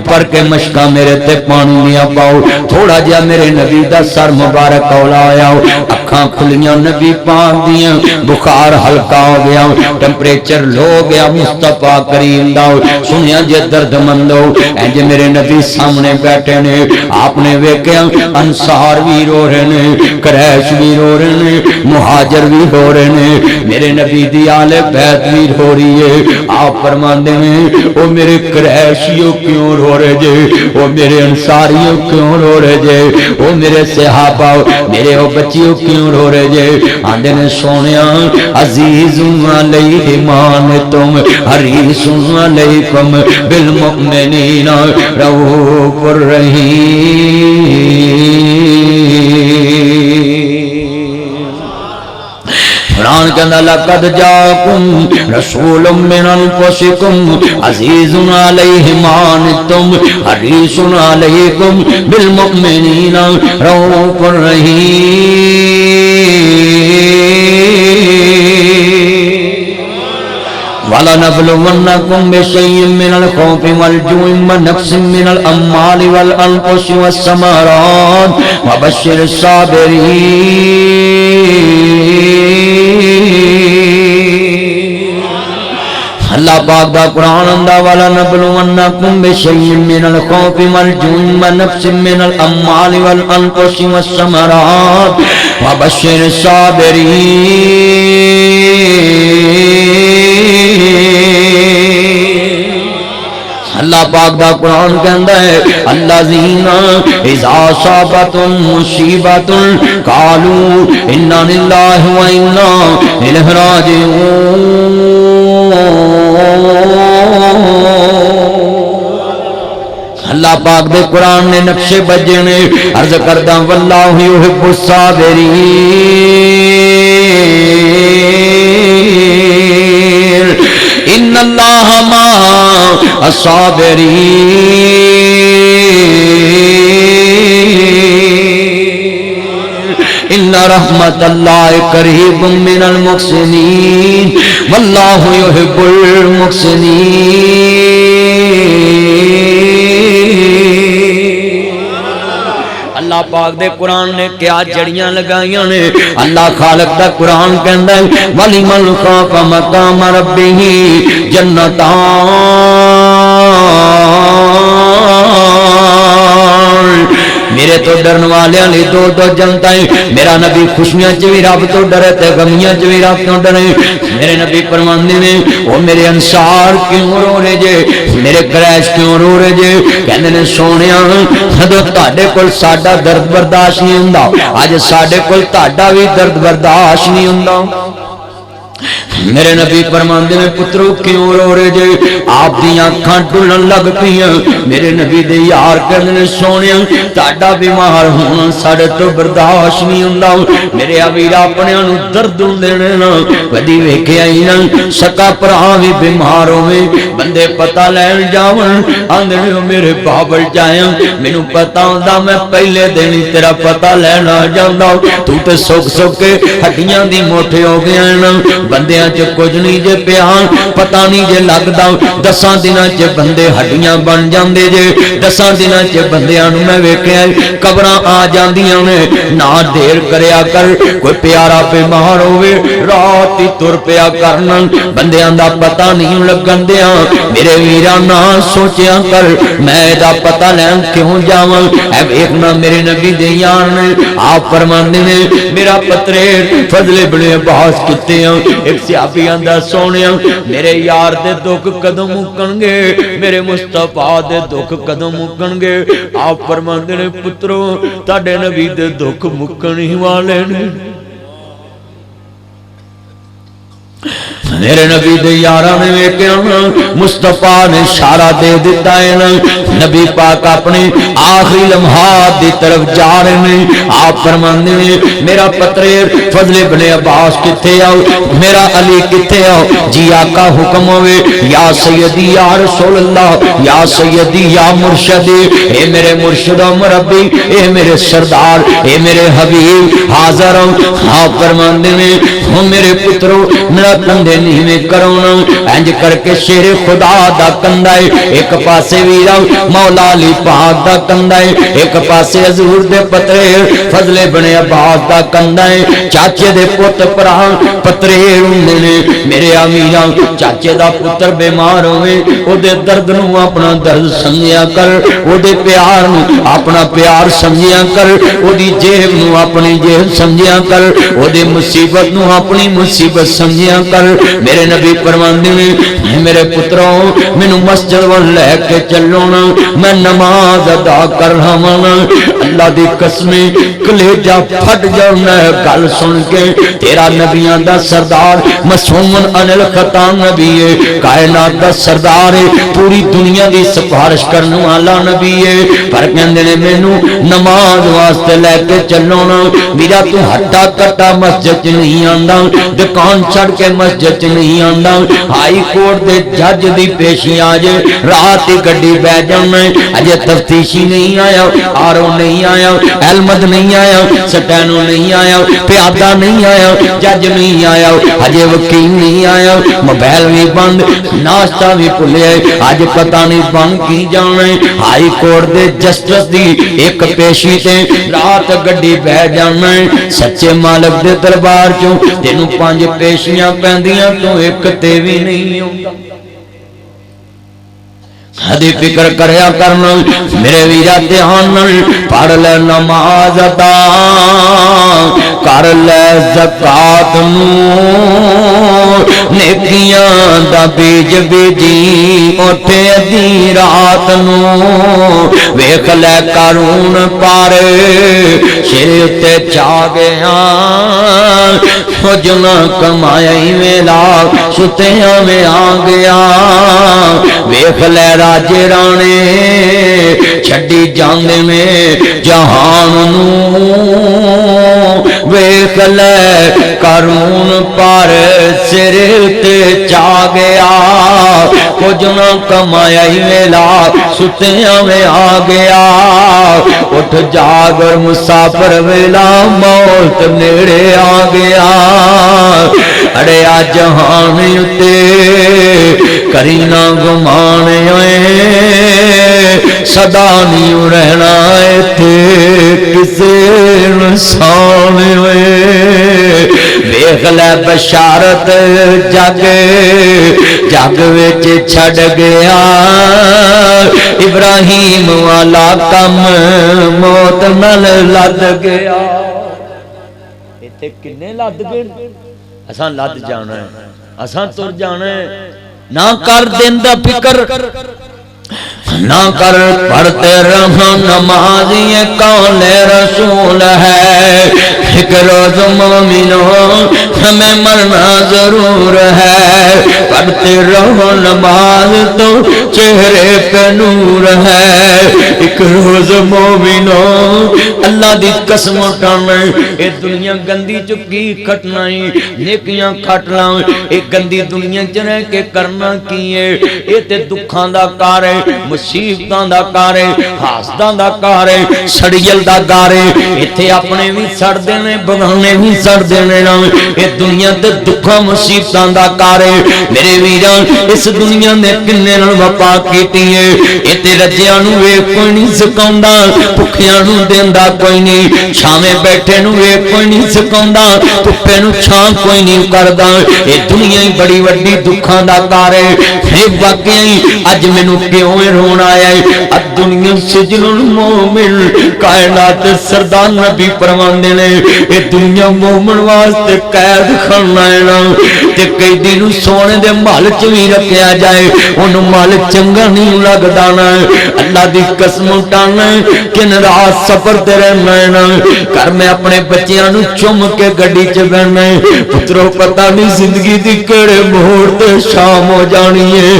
[SPEAKER 1] پر کے مشکا میرے تے پانی دیا پاؤ، تھوڑا جا میرے نبی دا سر مبارک اولا آیا، اکھاں کھلیاں نبی پاک دیاں، بخار ہلکا ہو گیا، ٹمپریچر لو گیا مصطفیٰ کریم دا۔ سنیا جے درد مندو انج میرے نبی سامنے بیٹھے نے، آپ نے ویکھیا انصار بھی رو رہے نے، قریش بھی رو رہے نے، مہاجر بھی رو رہے نے، میرے نبی دی آل بیت بھی رو رہی ہے۔ آپ فرماندے ہیں او میرے قریشیوں کیوں رو رہے جے، او میرے انصاریوں کیوں رو رہے جے، او میرے صحابہ میرے او بچیوں کیوں رو رہے جے؟ آندے نے سونیا عزیز علیہ مان تم حریص علیکم بالمؤمنین رؤوف الرحیم۔ قرآن کے اندر لقد جاءکم رسول من انفسکم عزیز علیہ ما عنتم حریص علیکم بالمؤمنین رؤوف الرحیم۔ وَلَنَبْلُوَنَّكُمْ بِشَيْءٍ مِّنَ الْخَوْفِ وَالْجُوعِ وَنَقْصٍ مِّنَ الْأَمْوَالِ وَالْأَنفُسِ وَالثَّمَرَاتِ وَبَشِّرِ الصَّابِرِينَ۔ اللہ پاک دا قرآن اندہ والا نبلونکم بشیء من الخوف والجوع ونقص من الاموال والانفس والثمرات وبشر الصابرین۔ اللہ پاک دا قرآن کہندا ہے الذین اذا اصابتهم مصیبۃ قالوا انا للہ و انا الیہ راجعون۔ اللہ پاک دے قرآن نے نقشے بجے نے عرض کردہ واللہ یحب الصابرین ان اللہ مع الصابرین ان رحمت اللہ قریب من المحسنین واللہ یحب المحسنین۔ اللہ پاک دے قرآن نے کیا جڑیاں لگائیاں نے۔ اللہ خالق دا قرآن کہندا ہے وَلِمَنْ خَافَ مَقَامَ رَبِّهِ جَنَّتَانِ۔ میرے تو ڈرن والے علی دو جنتا ہے۔ میرا نبی خوشیاں چ بھی رب تو ڈرے تے غمیاں چ بھی رب تو ڈرے۔ میرے نبی فرماندے نے او میرے انصار کیوں رو رہے جے، میرے قریش کیوں رو رہے جے؟ کہندے نے سونیا جدوں تہاڈے کول ساڈا درد برداشت نہیں ہوندا، اج ساڈے کول تہاڈا بھی درد برداشت نہیں ہوندا۔ میرے نبی فرماندے نے پترو کیوں رو رہے جے؟ آپ دی آنکھاں ڈلن لگ پیاں۔ میرے نبی دے یار کہندے نے سونیا تہاڈا بیمار ہونا ساڈے تو برداشت نہیں ہوندا۔ میرے امیر اپنے نوں درد دینے نا کدی ویکھیا ہی نہ، سکا بھرا وی بیمار ہوے بندے پتہ لین جاون آندے نے میرے بابل جایا مینوں پتہ ہوندا میں پہلے دن ہی تیرا پتہ لینا جاندا، تو تے سکھ سکھ کے ہڈیاں دی موٹے ہو گیا نا، بندیاں چ کچھ نہیں جے پیا پتہ نہیں جے لگدا، 10 دناں چ بندے ہڈیاں بن جاندے جے، 10 دناں چ بندیاں نوں میں ویکھیا قبراں آ جاندیاں نے۔ نہ دیر کریا کر، کوئی پیارا بیمار ہوے رات ہی تر پیا کرنا، بندیاں دا پتہ نہیں لگن دیا۔ میرے ویراں نہ سوچیا کر میں دا پتہ لین کیوں جاواں۔ اے ویکھنا میرے نبی دے یار نے آپ فرماندے نے میرا پترے فضل ابن عباس کتے ہیں۔ ایک صحابی آندا سونیا میرے یار دے دکھ کدوں مکن گے، میرے مصطفیٰ دے دکھ کدوں مکن گے؟ آپ فرماندے نے پترو تہاڈے نبی دے دکھ مکن ہی والے نے۔ میرے نبی دے یاراں نے ویکھیا مصطفیٰ نے اشارہ دے دیتا ہے نا، نبی پاک اپنے آخری لمحات دی طرف جا رہے ہیں۔ آپ فرماندے ہیں میرا پترے فضل ابن عباس کتے آؤ، میرا علی کتے آؤ؟ جی آقا حکم ہوئے یا سیدی یا رسول اللہ، یا سیدی یا مرشدی، اے میرے مرشد و مربی، اے میرے سردار، اے میرے حبیب حاضر ہوں۔ آپ فرماندے ہیں میرے پترو میرا کندھے نہیں میں کرونا، انج کر کے شیر خدا دا کندھا ہے، ایک پاسے ویرا مولا علی پاک دا کندھا ہے، ایک پاسے حضور دے پترے فضل ابن عباس دا کندھا ہے۔ چاچے دے پت پرا پترے ہوندے نے۔ میرے امیراں چاچے دا پتر بیمار ہوئے او دے درد نو اپنا درد سمجھیا کر، او دے پیار نو اپنا پیار سمجھیا کر، او دی جیب نو اپنی جیب سمجھیا کر، او دے مصیبت نو اپنی مصیبت سمجھیا کر۔ میرے نبی فرماندے نے میرے پتروں مینوں مسجد ول لے کے چلو نا، میں نماز ادا کر رہا نا۔ اللہ دی قسم کلیجہ پھٹ جانا ہے گل سن کے، تیرا نبیاں دا سردار معصوم عن الخطا نبی ہے، کائنات دا سردار ہے، پوری دنیا دی سفارش کرنے والا نبی ہے، پر کہندے نے مینوں نماز واسطے لے کے چلو نا۔ میرا تو ہٹا کٹا مسجد چ نہیں آندا، دکان چھڑ کے مسجد چ نہیں آندا، ہائی کورٹ دے جج دی پیشی آج رات دی گڈی بہ جانا، اجے تفتیشی نہیں آیا، آرو نہیں آیا، احمد نہیں آیا، سٹینو نہیں آیا، پیادہ نہیں آیا، جج نہیں آیا، اجے وکیل نہیں آیا، موبائل بھی بند، ناشتہ بھی بھلیا، اج پتہ نہیں بند کی جانا۔ ہائی کورٹ دے جسٹس دی ایک پیشی تے رات گڈی بہ جانا، سچے مالک دے دربار چوں تینوں 5 پیشیاں پیندیاں تو ایک تے بھی نہیں ہوندا۔ ہدی فکر کریا کرنا میرے ویرا دھیان پڑھ لے نماز ادا کر لے زکات نو نیکیاں دا بیج بیجی اٹھے دی رات نو ویکھ لے قارون پارے سر تے چا گیا کچھ نہ کمایا ہی ویلا ستیاں میں آ گیا ویکھ لے راجے رانے چھڈی جاندے میں جہان نو ویکھ لے قارون پر سر تے چا گیا کچھ نہ کمایا ہی ویلا ستیاں میں آ گیا اٹھ جاگر مسافر ویلا موت نیڑے آ گیا اڑے آ جہان اتے کری نہ گمان سدا نہیں رہنا ایتھے کسے نسان ویکھ لے بشارت جگ جگ وچ چھڈ گیا ابراہیم والا کم موت نال لد گیا ایتھے کنے لد گئے اساں لد جانا ہے اساں تر جانا ہے نہ کر دیندا فکر نہ کر پڑھتے رہو نماز یہ قول رسول ہے ایک روز مومنوں ہمیں مرنا ضرور ہے پڑھتے رہو نماز تو چہرے پہ نور ہے ایک روز مومنوں اللہ دی قسم اٹھانا اے دنیا گندی چکی کھٹنا نیکیاں کھٹنا اے گندی دنیا چ رہ کے کرنا کی ہے اے تے دکھاں دا کار ہے مصیبتاں دا کار ہے حاسداں دا کار ہے سڑیل دا کار ہے ایتھے اپنے بھی سڑ دینے بگانے بھی سڑ دینے نا اے دنیا تے دکھاں مصیبتاں دا کار ہے میرے ویران اس دنیا نے کنے نال وفا کیتی ہے اے تے رجیاں نو ویکھ کوئی نہیں سکاوندا بھکھیاں نو دیندا کوئی نہیں چھاویں بیٹھے نو ویکھ کوئی نہیں سکاوندا دھوپے نو چھاں کوئی نہیں کردا اے دنیا ہی بڑی وڈی دکھاں دا کار ہے اے واقعی اج مینوں کیوں رونا آیا ہے الدنیا سجن المومن کائنات سردار نبی فرماندے نے اے دنیا مومن واسطے قید خانہ ہے نا تے کئی دن سونے دے محل چ وی رکھیا جائے اونوں محل چنگا نہیں لگدا نا اللہ دی قسم اٹھانا کن رات سفر تے رہنا ہے نا گھر میں اپنے بچیاں نو چم کے گڈی چ بہنا ہے پترو پتہ نہیں زندگی دی کیڑے موڑ تے شام ہو جانی ہے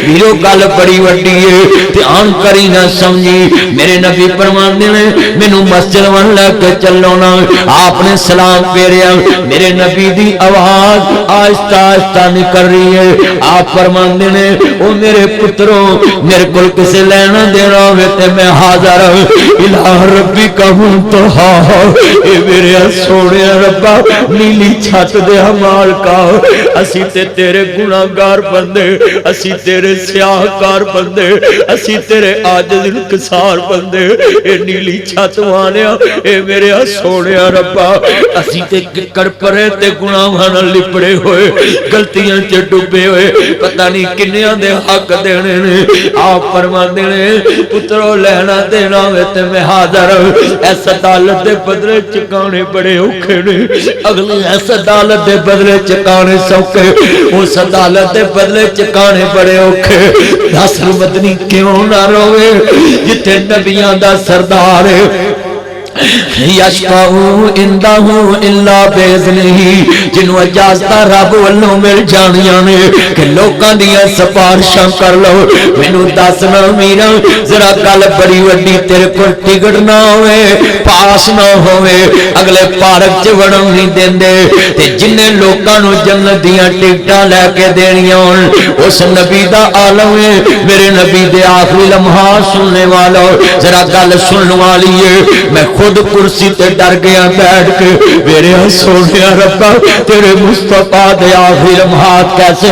[SPEAKER 1] میرو گل بڑی وڈی ہے دھیان کری نہ سمجھی میرے نبی فرماندے نے مینوں مسجد ون لے کے چلو نا آپ نے سلام پھیریا میرے نبی دی آواز آہستہ آہستہ نکل رہی ہے آپ فرماندے نے او میرے پترو میرے کول کسے لینا دینا ہوئے تے میں حاضر الہ ربی کا منتہا اے میرے سونے ربا نیلی چھت دے ہمال کا اسی تے تیرے گناہگار بندے اسی تیرے سیاہ کار بندے اسی تیرے عاجز انکسار بندے اے نیلی چھت والیا اے میرے سونے ربا اسی تے ککڑ پرے تے گناہاں نال لپڑے ہوئے غلطیاں چ ڈوبے ہوئے پتہ نہیں کنیاں دے حق دینے نے آپ فرماندے نے پترو لینا دینا ہوئے تے میں حاضر ایس عدالت دے بدلے چکانے بڑے اوکھے نے اگلی ایس عدالت دے بدلے چکانے سوکھے اس عدالت دے بدلے چکانے بڑے اوکھے ناصر مدنی کیوں نہ روے جتے نبیاں دا سردار ہے یشفعو اندہو الا بیزنہی جنہوں اجازتہ رب والوں مل جانیاں نے کہ لوکاں دیا سپارشاں کر لو مینوں دسنا میرا ذرا گل بڑی وڈی تیرے کو ٹکٹ نہ ہوئے پاس نہ ہوئے اگلے پارک چ وڑن نہیں دیندے تے جنہیں لوکاں نو جنت دیاں ٹکٹاں لے کے دینیاں اس نبی دا عالم ہے میرے نبی دے آخری لمحات سننے والا ذرا گل سنن والی ہے میں خود کرسی تے ڈر گیا بیٹھ کے میرے سونے ربا تیرے مصطفیٰ دے آخری لمحات کیسے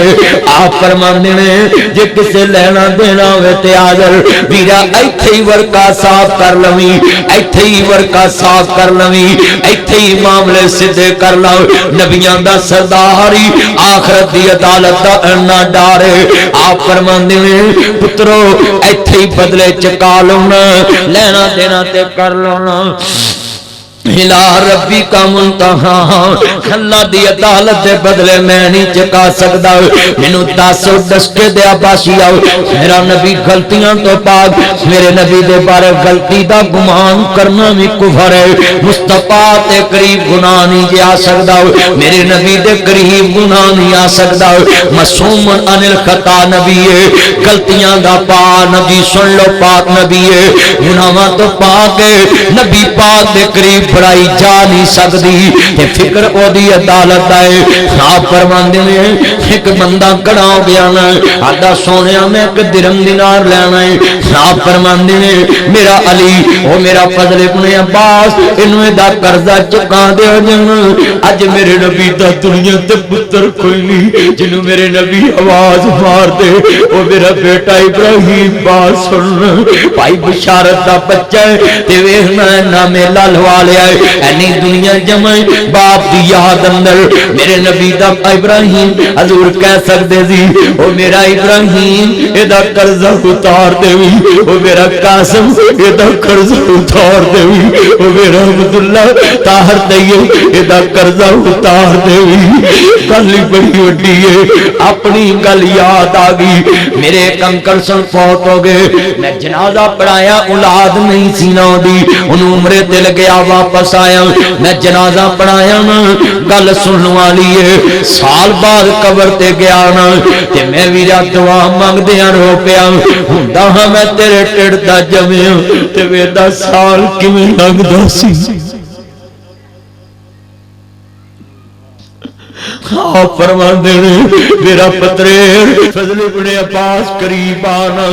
[SPEAKER 1] آپ فرماندے نے جے کسے لینا دینا ہوئے تے آجر میرا ایتھے ہی ورکا صاف کر لویں ایتھے ہی ورکا صاف کر لویں ایتھے ہی معاملے سدھے کر لو نبیان دا سرداری آخرت دی عدالت دا انہ ڈارے آپ فرماندے نے پترو ایتھے ہی بدلے چکا لونا لینا دینا تے کر لونا الہ ربی کا منتہا اللہ دی عدالت دے بدلے میں نہیں چکا سکتا مینوں دسو دس کے دیا باشی آؤ میرا نبی غلطیاں تو پاک میرے نبی دے بارے غلطی دا گمان کرنا بھی کفر ہے مصطفیٰ تے قریب گناہ نہیں جے آ سکتا میرے نبی دے قریب گناہ نہیں آ سکتا معصوم عن الخطا نبی ہے غلطیاں دا پا نبی سن لو پاک نبی ہے گناہاں تو پاک ہے نبی پاک دے قریب برائی جا نہیں سکتی کہ فکر او دی عدالت آئے آپ فرماندے ہیں ایک بندہ کڑا ہو گیا نا آدھا سونیا میں ایک درم دینار لینا ہے آپ فرماندے ہیں میرا علی او میرا فضل ابن عباس انہوں دا قرضہ چکا دے جن اج میرے نبی دا دنیا تے پتر کوئی نہیں جنہوں میرے نبی آواز مار دے او میرا بیٹا ابراہیم بات سن بھائی بشارت دا بچہ ہے تے ویخنا ہے نامے لالوا لیا اینی دنیا جمع باپ دی یاد اندر میرے نبی دا ابراہیم حضور کہہ سکتے سی او میرا ابراہیم ایدہ قرضہ اتار دے ہوئی او میرا قاسم ایدہ قرضہ اتار دے ہوئی او میرا عبداللہ طاہر دیو ایدہ قرضہ اتار دے ہوئی گلی بڑی وڈی ہے اپنی گل یاد آگئی میرے ایک انکل سن فوت ہو گئے میں جنازہ پڑھایا اولاد نہیں سینہ دی انہوں عمرے دل گیا واپس آیا میں جنازہ پڑھایا نا گل سننے والی ہے سال بعد قبر تے گیا نا تے میں ویرا دعا مانگ دیا رو پیا ہوندا ہاں میں تیرے ٹڑ دا جمیا تے ویدا سال کیویں لگدا سی آپ فرماندے نے میرا پتریر فضل ابن عباس قریب آنا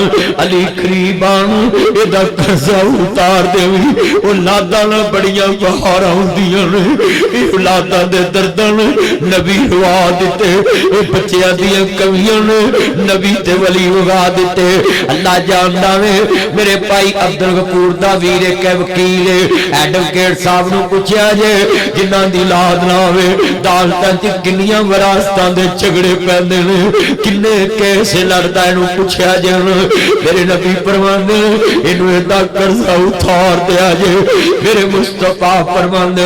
[SPEAKER 1] علی قریب آنا ایدہ قرضہ اتار دے ہوئی اولادہ نہ بڑیاں بہارا ہوندیاں نے اولادہ دے دردن نبی ہوا دیتے بچیاں دیاں کمیاں نے نبی تے ولی ہوا دیتے اللہ جاندہ نے میرے پائی عبدالغفور دا ویرے کے وکیل ایڈوکیٹ صاحب نو پوچھیا جے جنہاں دی لاد نہ ہوئے دالتاں چ کنیاں وراثتاں دے جھگڑے پیندے نے کنے کیسے لڑدا اینو پوچھیا جان میرے نبی فرماندے اینو ایدا قرضہ اتار دیا جے میرے مصطفیٰ فرماندے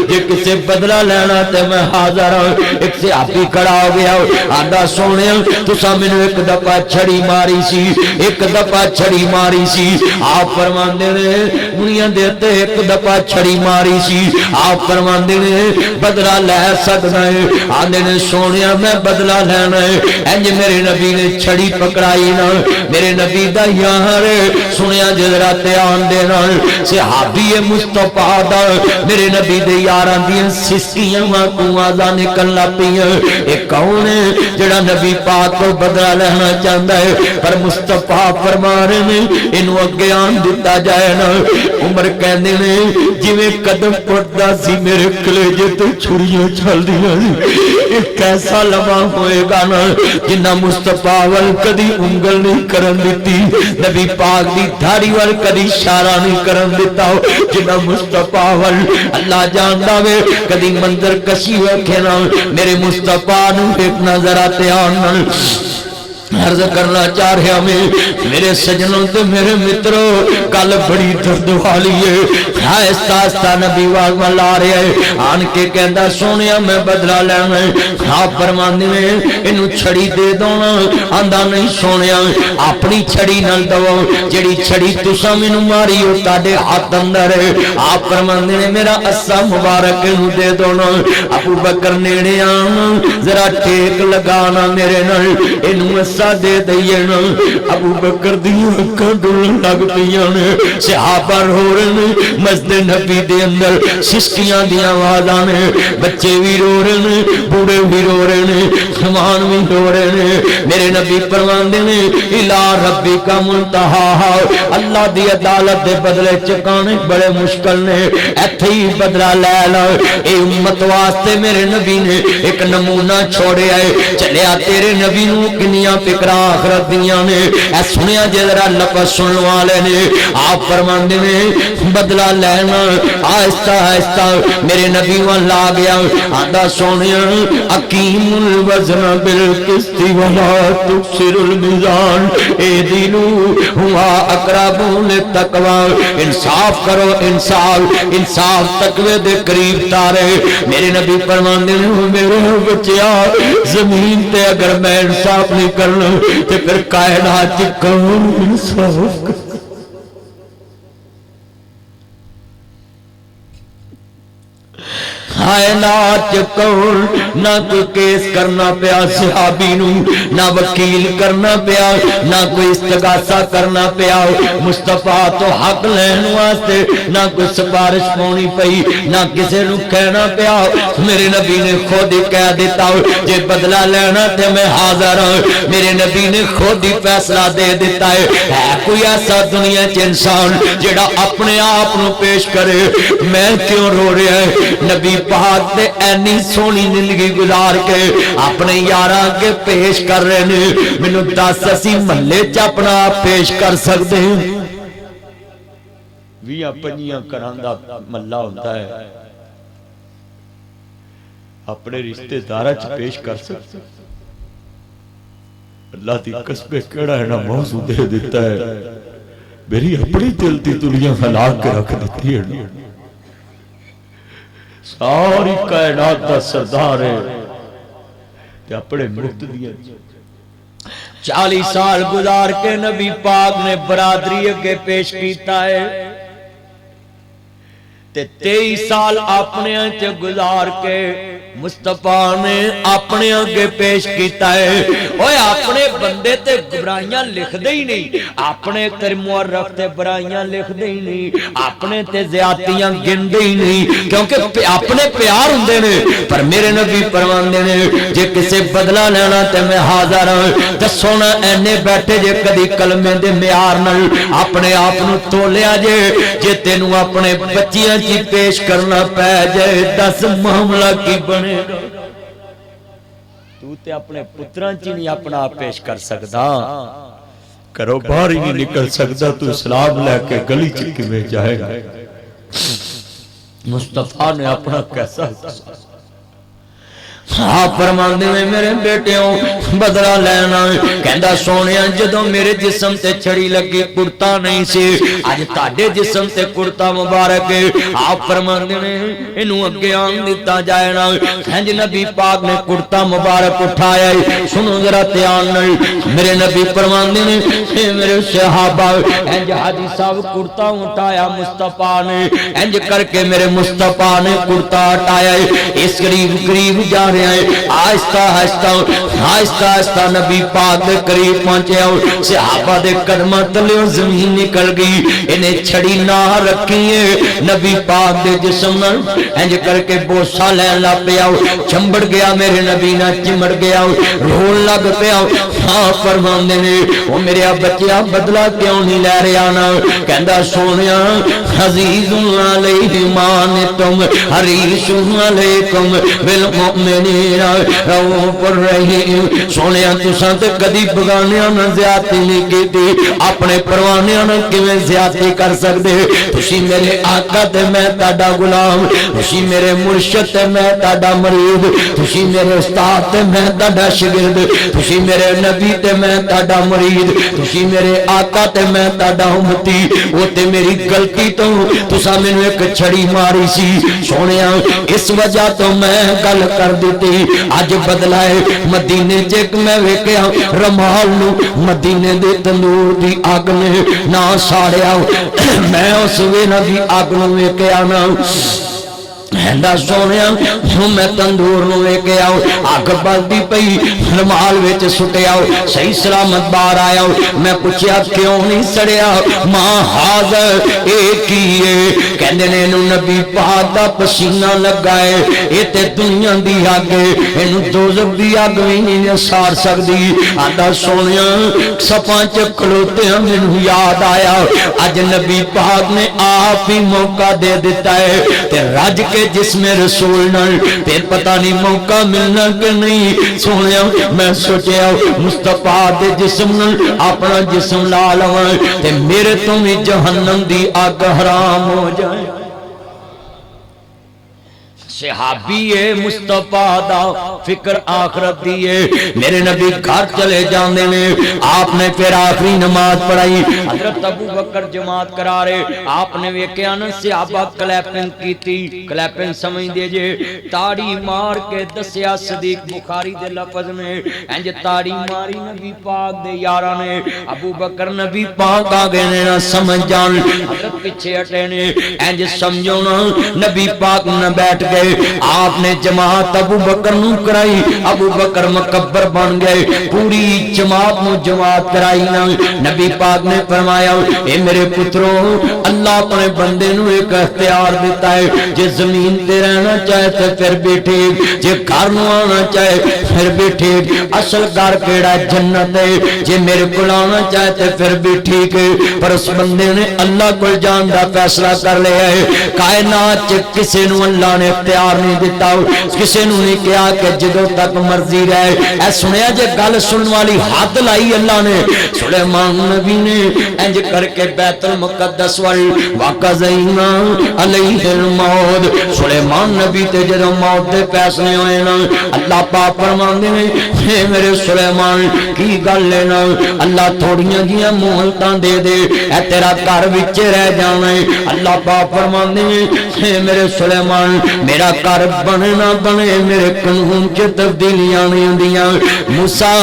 [SPEAKER 1] جے کسے بدلہ لینا تے میں حاضر ہوں ایک صحابی کھڑا ہو گیا آندا سونے تساں مینوں ایک دفعہ چھڑی ماری سی ایک دفعہ چھڑی ماری سی آپ فرماندے نے دنیا دے تے ایک دفعہ چھڑی ماری سی آپ فرماندے نے بدلہ لے سکدا ہے آندے نے سونیا میں بدلہ لینا ہے انج میرے نبی نے چھڑی پکڑائی نا میرے نبی دا یہاں رے سنیا جذرا تیان دینا صحابی مصطفیٰ دا میرے نبی دے یاران دیاں سسیاں کو آزاں نکلنا پیاں ایک کون ہے جڑا نبی پاک کو بدلہ لینا چاہتا ہے پر مصطفیٰ فرما رہے ہیں انہوں اگے آن دیتا جائے نا عمر کہنے نے جویں قدم پڑتا سی میرے کلیجے تو چھڑیاں چھل دیا ایک ایسا لمحہ ہوئے گا نا جنہ مصطفیٰ وال کدی انگل نہیں کرن دیتی نبی پاک دی دھاری وال کدی اشارہ نہیں کرن دیتا جنہ مصطفیٰ وال اللہ جاندہ وے کدی منظر کشی وکھے نا میرے مصطفیٰ نو ایک نظر آتے آنا عرض کرنا چاہ رہے ہمیں میرے سجنوں تے میرے متروں کل بڑی درد والی ہے آہستہ آہستہ نبی واغ لا رہے ہیں آن کے کہندہ سونیا میں بدلہ لینا ہے آپ فرماندے میں انہوں چھڑی دے دونا آندہ نہیں سونیا اپنی چھڑی نل دو جڑی چھڑی تسا منو ماری ہو تاڑے ہاتھ اندر ہے آپ فرماندے میں میرا اسا مبارک انہوں دے دونا ابو بکر نیڑے آنا ذرا ٹیک لگانا میرے نل انہوں حصہ دے دئیے نا ابو بکر دیاں اکھاں ڈلن لگ پیاں نے صحابہ رو رہے نے مسجد نبی دے اندر سسکیاں دیاں آوازاں نے بچے بھی رو رہے نے بوڑھے بھی رو رہے نے جوان بھی رو رہے نے میرے نبی فرماندے نے الا ربی کا منتہا اللہ دی عدالت دے بدلے چکانے بڑے مشکل نے ایتھے ہی بدلہ لے لو اے امت واسطے میرے نبی نے ایک نمونہ چھوڑے آئے چلیا تیرے نبی نو کنیاں فکرہ آخرت دیاں نے اے سنیا جے ذرا لفظ سنن والے نے آپ فرماندے نے بدلہ لینا آہستہ آہستہ میرے نبی وہاں لا گیا آدھا سونیا اقیم الوزن بالقسط ولا تکسر الميزان اعدلوا ہوا اقرب للتقوی انصاف کرو انصاف تقوی دے قریب تارے میرے نبی فرماندے نے میرے بچیا زمین تے اگر میں انصاف نہیں کرنا تے پھر کائنات کون انصاف کر کائنات کون نہ کوئی کیس کرنا پیا صحابی نو نہ وکیل کرنا پیا نہ کوئی استغاثہ کرنا پیا مصطفیٰ تو حق لین واسطے نہ کوئی سفارش پونی پئی نہ کسی نو کہنا پیا میرے نبی نے خود ہی کہہ دیتا جے بدلہ لینا تے میں حاضر ہوں میرے نبی نے خود ہی فیصلہ دے دیتا ہے کوئی ایسا دنیا چ انسان جڑا اپنے آپ نو پیش کرے میں کیوں رو رہا ہے نبی پاک دے اینی سونی زندگی گزار کے اپنے یاراں کے پیش کر رہے نے مینوں دس اسی محلے چ اپنا آپ پیش کر سکتے ہیں ویاں پنجیاں کران دا محلہ ہوتا ہے اپنے رشتے داراں چ پیش کر سکتے اللہ دی قسم کیڑا ہے نا موضوع دے دیتا ہے میری اپنی دل دی دنیا ہلا کے رکھ دیتی ہے ساری کائنات دا سردار ہے تے اپنے مفت دیا 40 سال گزار کے نبی پاک نے برادری اگے پیش کیتا ہے تے 23 سال اپنے انچ گزار کے مصطفیٰ نے اپنے اگے پیش کیتا ہے اوہ اپنے بندے تے برائیاں لکھ دے ہی نہیں اپنے تے معرف تے برائیاں لکھ دے ہی نہیں اپنے تے زیادتیاں گن دے ہی نہیں کیونکہ اپنے پیار ہوندے نے پر میرے نبی فرماندے نے جے کسے بدلہ لینا تے میں حاضر ہوں دسو نا اینے بیٹھے جے کدی کلمے دے معیار نال اپنے آپ نو تولیا جے تینوں اپنے بچیاں چی پیش کرنا پے جائے دس معاملہ کی بنے تو تے اپنے پتران چی نہیں اپنا آپ پیش کر سکتا کرو باہر ہی نہیں نکل سکتا تو اسلام لے کے گلی چکی میں جائے گا مصطفیٰ نے اپنا کیسا آپ فرماندے میں میرے بیٹیوں بدلہ لینا کہندہ سونیاں جدوں میرے جسم تے چھڑی لگی کرتا نہیں سی آج تاڑے جسم تے کرتا مبارک آپ فرماندے میں انہوں اگے آن دیتا جائے نا ہنج نبی پاک نے کرتا مبارک اٹھایا سنو ذرا تیان نہیں میرے نبی فرماندے میں میرے صحابہ ہنج حاجی صاحب کرتا اٹھایا مصطفیٰ نے ہنج کر کے میرے مصطفیٰ نے کرتا اٹھایا اس قریب جا رہے ہیں آہستہ آہستہ نبی پاک دے قریب پہنچے صحابہ دے قدمہ تلے زمین نکل گئی انہیں چھڑی نہ رکھی ہے نبی پاک دے جسم انج کر کے بوسا لین لا پیا چمبڑ گیا میرے نبی نہ چمڑ گیا رون لگ پیا ہاں فرماندے نے وہ میرے بچیا بدلہ کیوں نہیں لے رہا نا کہندہ سونیا عزیز علیہ مان تم حریص علیکم بالمؤمن پر رہی سونیا تساں تے کدی بگانیاں نہ زیادتی نہیں کیتی اپنے پروانیاں نہ کیویں زیادتی کر سکدے تسی میرے آقا تے میں تہاڈا غلام تسی میرے مرشد تے میں تہاڈا مرید تسی میرے استاد تے میں تہاڈا شاگرد تسی میرے نبی تے میں تہاڈا مرید تسی میرے آقا تے میں تہاڈا امتی او تے میری غلطی تو تساں مینوں ایک چھڑی ماری سی سونیا اس وجہ تو میں گل کر دیتی آج بدلائے مدینے چیک میں ویکیا رمال نو مدینے دے تندور دی آگ نے نہ ساڑیا میں اس وینا دی آگ نو ویکیا نا کہندا سونیا میں تندور نو لے کے آؤ، اگ بلدی پئی رمال وچ سٹیا صحیح سلامت باہر آیا۔ میں پوچھیا کیوں نہیں سڑیا؟ ماں حاضر اے کیے؟ کہندے نے اینو نبی پاک دا پسینہ لگا ہے، اے تے دنیا دی اگ ہے، اینو دوزخ دی اگ وی نہیں سار سکدی۔ آندا سونیا سپاں چ کھلوتے مینوں یاد آیا اج نبی پاک نے آپ ہی موقع دے دیتا ہے تے رج کے جسم رسول نال پھر پتہ نہیں موقع ملنا کہ نہیں۔ سونیا میں سوچیا مصطفیٰ دے جسم نال اپنا جسم لا لواں تے میرے تو بھی جہنم دی اگ حرام ہو جائے۔ صحابی ہے مصطفیٰ دا فکر آخرت دی ہے۔ میرے نبی گھر چلے جاندے نے، آپ نے پھر آخری نماز پڑھائی، حضرت ابو بکر جماعت کرا رہے، آپ نے ویکھیا نا صحابہ کلیپنگ کیتی، کلیپنگ سمجھ دیجئے تاڑی مار کے دسیا صدیق بخاری دے لفظ میں انج تاڑی ماری نبی پاک دے یاراں نے۔ ابو بکر نبی پاک آگے نے نہ سمجھ جان، حضرت پیچھے ہٹے نے، انج سمجھو نا نبی پاک نہ بیٹھ گئے، آپ نے جماعت ابو بکر نو کرائی، ابو بکر مکبر بن گئے، پوری جماعت نو جماعت کرائی نا۔ نبی پاک نے فرمایا اے میرے پترو اللہ اپنے بندے نو ایک اختیار دیتا ہے، جے زمین تے رہنا چاہے تے پھر بھی ٹھیک، جے گھر نو آنا چاہے پھر بھی ٹھیک، اصل گھر کیڑا جنت ہے، جے میرے کو آنا چاہے تے پھر بھی ٹھیک ہے۔ پر اس بندے نے اللہ کو جان دا فیصلہ کر لیا ہے، کائنات چ کسی نو اللہ نے اختیار نہیں دیتا، کسی نو نہیں کہا کہ جدوں تک مرضی رہے۔ اے سنیا جے گل سنن والی حد لائی اللہ نے۔ سلیمان نبی نے انج کر کے بیت المقدس وال وقضینا علیہ الموت، سلیمان نبی تے جدوں موت دے فیصلے ہوئے نا، اللہ پاک فرماندے نے اے میرے سلیمان کی گل ہے نا، اللہ تھوڑیاں جیاں مہلتاں دے دے، اے تیرا گھر وچ رہ جانا ہے۔ اللہ پاک فرماندے نے اے میرے سلیمان میرا گھر بنے نہ بنے میرے قانون چ تبدیلیاں نہیں ہوندیاں۔ موسیٰ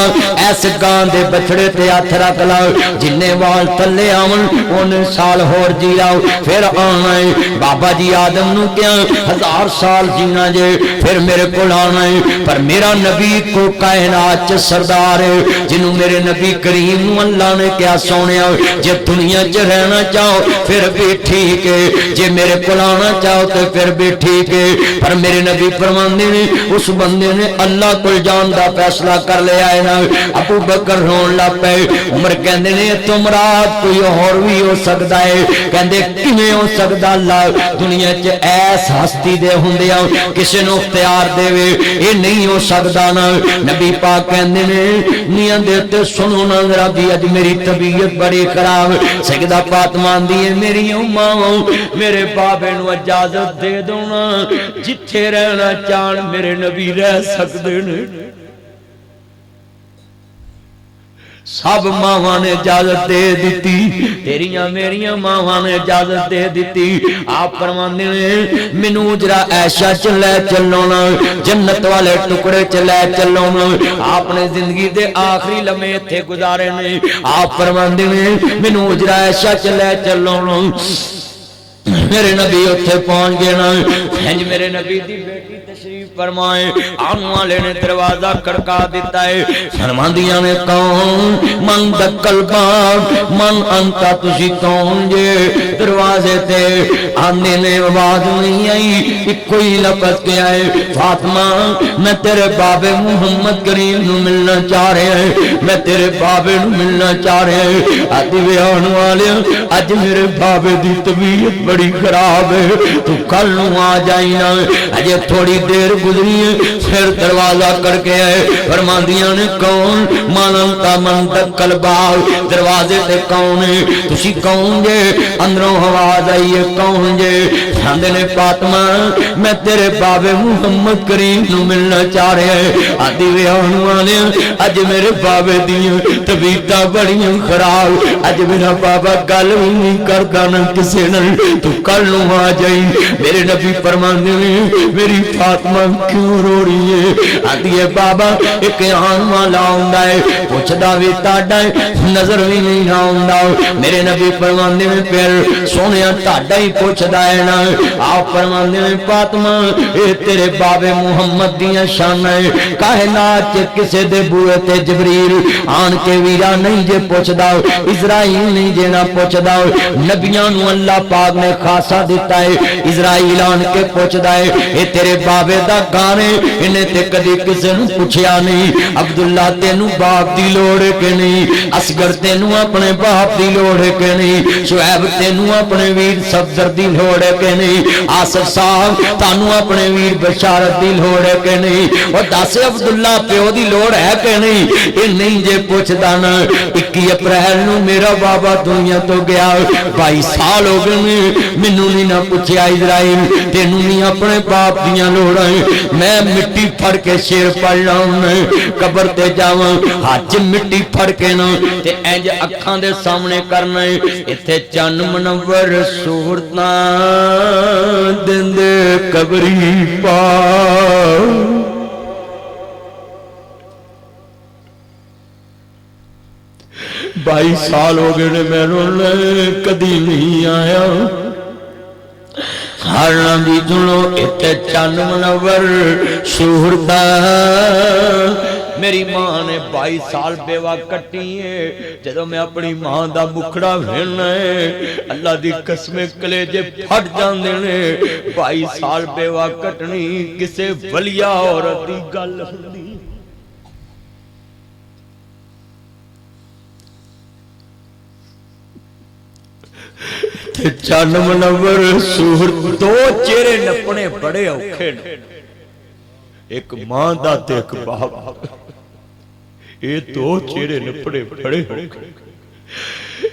[SPEAKER 1] ایس گاں دے بچڑے تے ہاتھ رکھ لا، جنے وال تھلے آون اونے سال ہور جی آؤ پھر آنا ہے۔ بابا جی آدم نو کیا 1000 سال جینا جے پھر میرے کو آنا ہے، پر میرا نبی کو کائنات چ سردار ہے، جنوں میرے نبی کریم نو اللہ نے کیا سونیا جے دنیا چ رہنا چاہو پھر بھی ٹھیک ہے، جے میرے کو آنا چاہو تو پھر بھی ٹھیک ہے۔ پر میرے نبی فرماندے نے اس بندے نے اللہ کو جان دا فیصلہ کر لیا ہے نا۔ ابو بکر رون لگ پئے، عمر کہندے نے تو مراد کوئی اور بھی ہو سکدا ہے، کہندے کیویں ہو سکدا؟ اللہ دنیا چ ایس ہستی دے ہوندیا کسے نو اختیار دے اے نہیں ہو سکدا نا۔ نبی پاک کہندے نے نیاں دے تے سنو نا ذرا بھی اج میری طبیعت بڑی خراب، سیدہ فاطمہ دی ہے میری اماں میرے بابے نو اجازت دے دو نا، جتھے رہنا چاہن میرے نبی رہ سکدے نے۔ سب ماواں نے اجازت دے دیتی، تیریاں میریاں ماواں نے اجازت دے دیتی۔ آپ فرماندے نے مینوں اجرا عائشہ چ لے چلو نا، جنت والے ٹکڑے چ لے چلو نا۔ آپ نے زندگی دے آخری لمحے ایتھے گزارے نے۔ آپ فرماندے نے مینوں اجرا عائشہ چ لے چلو نا۔ میرے نبی اتھے پہنچ گئے نا، ہنج میرے نبی دی بیٹی تشریف فرمائے، آن والے نے دروازہ کڑکا دیتا ہے، فرماندیاں نے کون؟ من دکل باب من انتا تسی کون جے؟ دروازے تے آنے نے آواز نہیں آئی، کوئی لفظ کے آئے، فاطمہ میں تیرے بابے محمد کریم نو ملنا چاہ رہے ہیں، میں تیرے بابے نو ملنا چاہ رہے ہیں۔ آتی وے آن والے اج میرے بابے دی طبیعت بڑی خراب ہے، تو کل نو آ جائی نا۔ اجے تھوڑی دیر گزری ہے پھر دروازہ کر کے آئے، فرماندیاں نے کون؟ مانتا من دکل باب، دروازے تے کون ہے؟ تسی کون جے؟ اندروں آواز آئی ہے کون جے؟ کہندے نے فاطمہ میں تیرے بابے محمد کریم نو ملنا چاہ رہے ہیں۔ آدھی وے آن والے اج میرے بابے دیاں طبیعتاں بڑیاں خراب، اج میرا بابا گل بھی نہیں کردا نہ کسے نال، تو کل نو آ جائی۔ میرے نبی فرماندے نے میری فاطمہ کیوں رو رہی ہے؟ آدھی ہے بابا ایک آن والا آندا ہے پوچھدا وی تاڈا نظر بھی نہیں آندا۔ میرے نبی فرماندے نے پھر سونیا تاڈا ہی پوچھدا ہے نا۔ آپ فرماندے نے فاطمہ اے تیرے بابے محمد دیاں شان ہے، کائنات کسے دے بوئے تے جبریل آن کے ویرا نہیں جے پوچھدا، اسرائیل نہیں جے نہ پوچھدا، نبیاں نو اللہ پاک نے خاصا دیتا ہے، اسرائیل آن کے پوچھدا ہے اے تیرے بابے دا گانے انہیں تے کدی کسے نو پوچھیا نہیں۔ عبداللہ تینوں باپ دی لوڑ ہے کہ نہیں؟ اصغر تینوں اپنے باپ دی لوڑ ہے کہ نہیں؟ شعیب تینوں اپنے ویر صفدر دی لوڑ ہے کہ نہیں؟ آصف صاحب تانوں اپنے ویر بشارت دی لوڑ ہے کہ نہیں؟ اور دس عبداللہ پیو دی لوڑ ہے کہ نہیں؟ یہ نہیں جے پوچھدا نا۔ 21 اپریل نو میرا بابا دنیا تو گیا، 22 سال ہو گئے مینوں نہیں نہ پوچھیا اسرائیل تینوں نہیں اپنے باپ دیاں لوڑاں۔ میں مٹی پھڑ کے شیر پڑھ لاؤں قبر تے جاواں ہاتھ مٹی پھڑ کے نا تے انج اکھاں دے سامنے کرنا ایتھے چن منور صورتاں دندے قبری پا۔ 22 سال ہو گئے میں رونے کدی نہیں آیا۔ ہر نبی جنو اتے چن منور شہردہ۔ میری ماں نے 22 سال بیوہ کٹی ہے، جدو میں اپنی ماں دا مکھڑا بھیڑنا ہے اللہ دی قسمیں کلیجے پھٹ جان دینے۔ 22 سال بیوہ کٹنی کسے ولیہ عورت دی گل ہوندی۔ چن منور سور دو چہرے نپنے بڑے اوکھے نے، ایک ماں دا تے ایک باپ، یہ دو چہرے نپنے بڑے اوکھے۔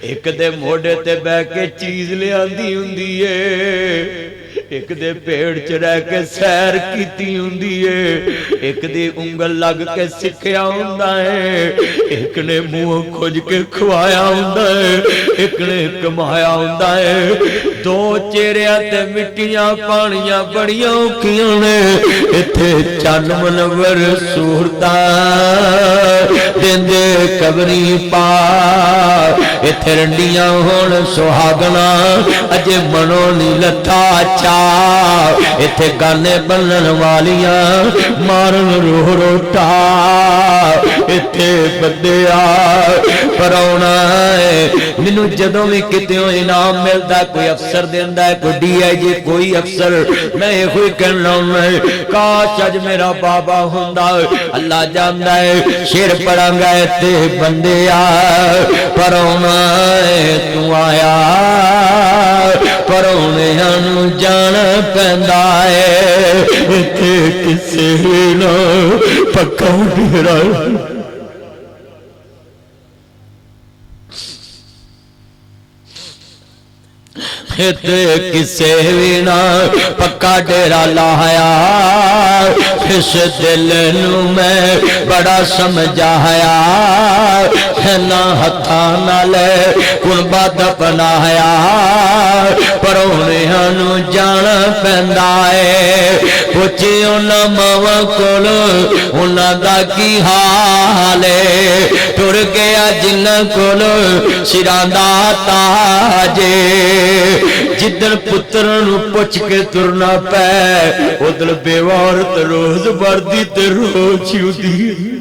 [SPEAKER 1] ایک دے موڑے تے بے کے چیز لے آندی ہوندی ہے، ایک دے پیڑ چ رہ کے سیر کیتی ہوندی ہے، ایک دی انگل لگ کے سکھیا ہوندا ہے، ایک نے منہ کھج کے کھوایا ہوندا ہے، ایک نے کمایا ہوندا ہے۔ دو چہریاں تے مٹیاں پانیاں بڑیاں اوکھیاں نے، ایتھے چن منور صورتاں دیندے قبری پا۔ ایتھے رنڈیاں ہون سہاگنا اجے منو نہیں لتھا چا۔ ایتھے گانے بنن والیاں مارن روح روٹا۔ ایتھے بدیا پرونا ہے مینوں جدوں بھی کتےوں انعام ملدا، کوئی افسر دیندا ہے، کوئی ڈی آئی جی کوئی افسر، میں یہ کوئی کہنا ہوں کاش اج میرا بابا ہوندا۔ اللہ جاندا ہے شیر پڑھاں گا تے بندیا پرونا ہے تو آیا پرونے نوں جان پیندا ہے تے کسے نہ پکا ڈیرا۔ کسے بھی نہ پکا ڈیرا لایا، اس دل نو میں بڑا سمجھایا، نہ ہتھاں نال کنبا دفنایا، پروڑیاں نو جان پیندا ہے۔ پوچھے انہاں ماواں کول انہاں دا کی حال ہے، ٹر گیا جنہاں کول سراں دا تاج۔ جدن پترن پوچھ کے ترنا پے ادھر بیوہ عورت روز بردی تے روز چیودی۔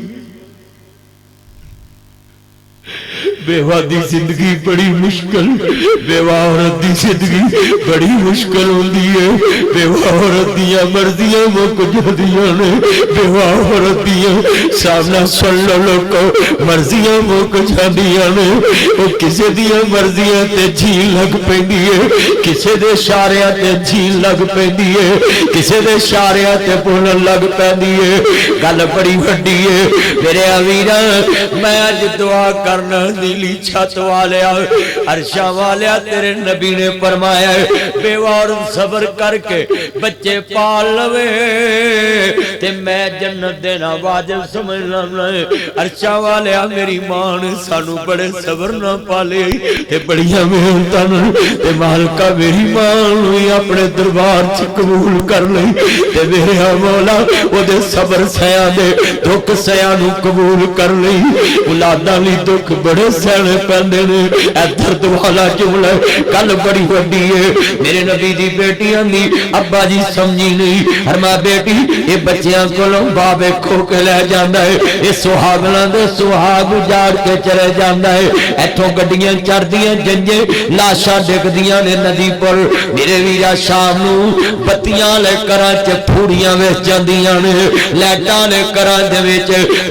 [SPEAKER 1] بیوہ دی زندگی بڑی مشکل، بیوہ عورت دی زندگی بڑی مشکل ہوندی ہے۔ بیوہ عورت دیاں مرضیاں مک جاندیاں نے، بیوہ عورت دیاں سامنا سن لو لوکو مرضیاں مک جاندیاں نے۔ وہ کسے دیاں مرضیاں تے جھیل لگ پیندی ہے، کسے دے اشاریاں تے جھیل لگ پیندی ہے، کسے دے اشاریاں تے بولن لگ پیندی ہے۔ گل بڑی وڈی ہے میرے امیراں، میں اج دعا کرنا نیلی چھت والیا عرشاں والیا تیرے نبی نے فرمایا بیوہ عورت صبر کر کے بچے پال لوے تے میں جنت دینا واجب سمجھنا عرشاں والیا میری ماں نے سانو بڑے صبر نہ پالے تے بڑیاں محنتاں تے مالکا میری ماں نو اپنے دربار چ قبول کر لئی تے میرے مولا او دے صبر سیاں دے دکھ سیاں نو قبول کر لئی اولاداں لئی دکھ بڑے سہنے پیندے نے اے درد والا جملہ گل بڑی وڈی ہے میرے نبی دی بیٹیاں دی ابا جی سمجھی نہیں فرمایا بیٹی یہ بچیاں کولوں بابے کھو کے لے جاندا ہے یہ سہاگناں دے سہاگ اجاڑ کے چلے جاندا ہے ایتھوں گڈیاں چڑھدیاں جنجے لاشاں ڈگدیاں نے ندی پر میرے ویرا شام نو بتیاں لے کراں چ پھوڑیاں وچ جاندیاں نے لائٹاں لے کراں دے وچ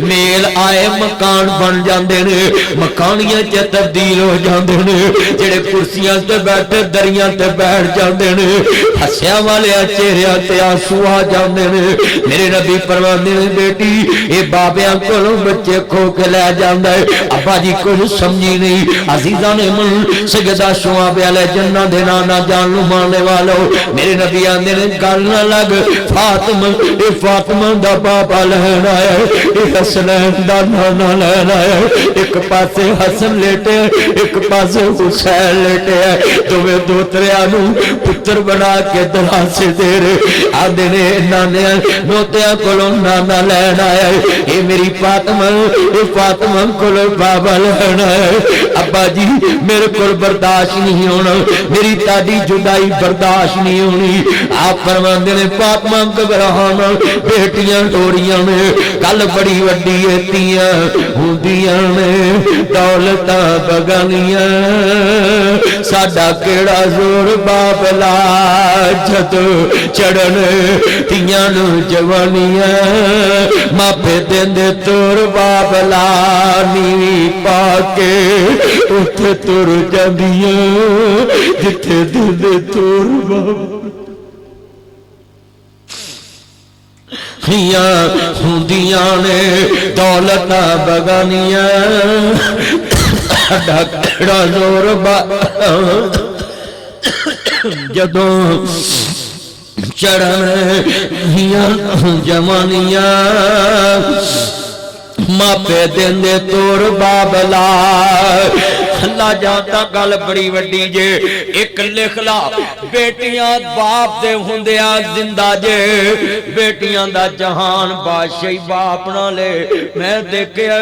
[SPEAKER 1] میل آئے مکان بن جاندے نے مکانیاں چ تبدیل ہو جاندے نے جڑے کرسیاں تے بیٹھے دریاں تے بیٹھ جاندے نے ہسیاں والے چہریاں تے آنسو آ جاندے نے میرے نبی فرماندے نے بیٹی اے بابیاں کولوں بچے کھو کے لے جاندا ہے ابا جی کچھ سمجھی نہیں عزیزاں نے من سیدہ شعیب علیہ جنہ دے نانا جان نو ماننے والو میرے نبی آندے نے گل نہ لگ فاطمہ اے فاطمہ دا بابا لین آیا اے حسنین دا نانا لین آیا ایک پاسے حسن لیٹے ایک پاسے حسین لیٹے دوے دوتریاں نو پتر بنا کے دلا سے دے رہے آدھے نے نانے نوتیاں کولوں نانا لین آیا اے میری فاطمہ کولوں بابا لین آیا ابا جی میرے کول برداشت نہیں ہونا میری تاڈی جدائی برداشت نہیں ہونی آپ فرماندے نے فاطمہ گھبرانا بیٹیاں ڈوریاں نے گل بڑی وڈی ہے تیاں ہوندیاں نے دولتاں بگانیاں ساڈا کیڑا زور بابلا جد چڑھن تیاں نو جوانیاں ماپے دیندے تور بابلا نیوی پا کے اٹھے تر جاندیاں جتھے دیندے تور بابلا ہوندیاں نے دولتاں بگانیاں ڈھکڑا زور جدوں چڑھن جوانیاں ماپے دیندے تور بابلا اللہ جانتا گل بڑی وڈی جے ایک لکھ لا بیٹیاں باپ دے ہوندیاں زندہ جے بیٹیاں دا جہان بادشاہی باپ نہ لے میں دیکھیا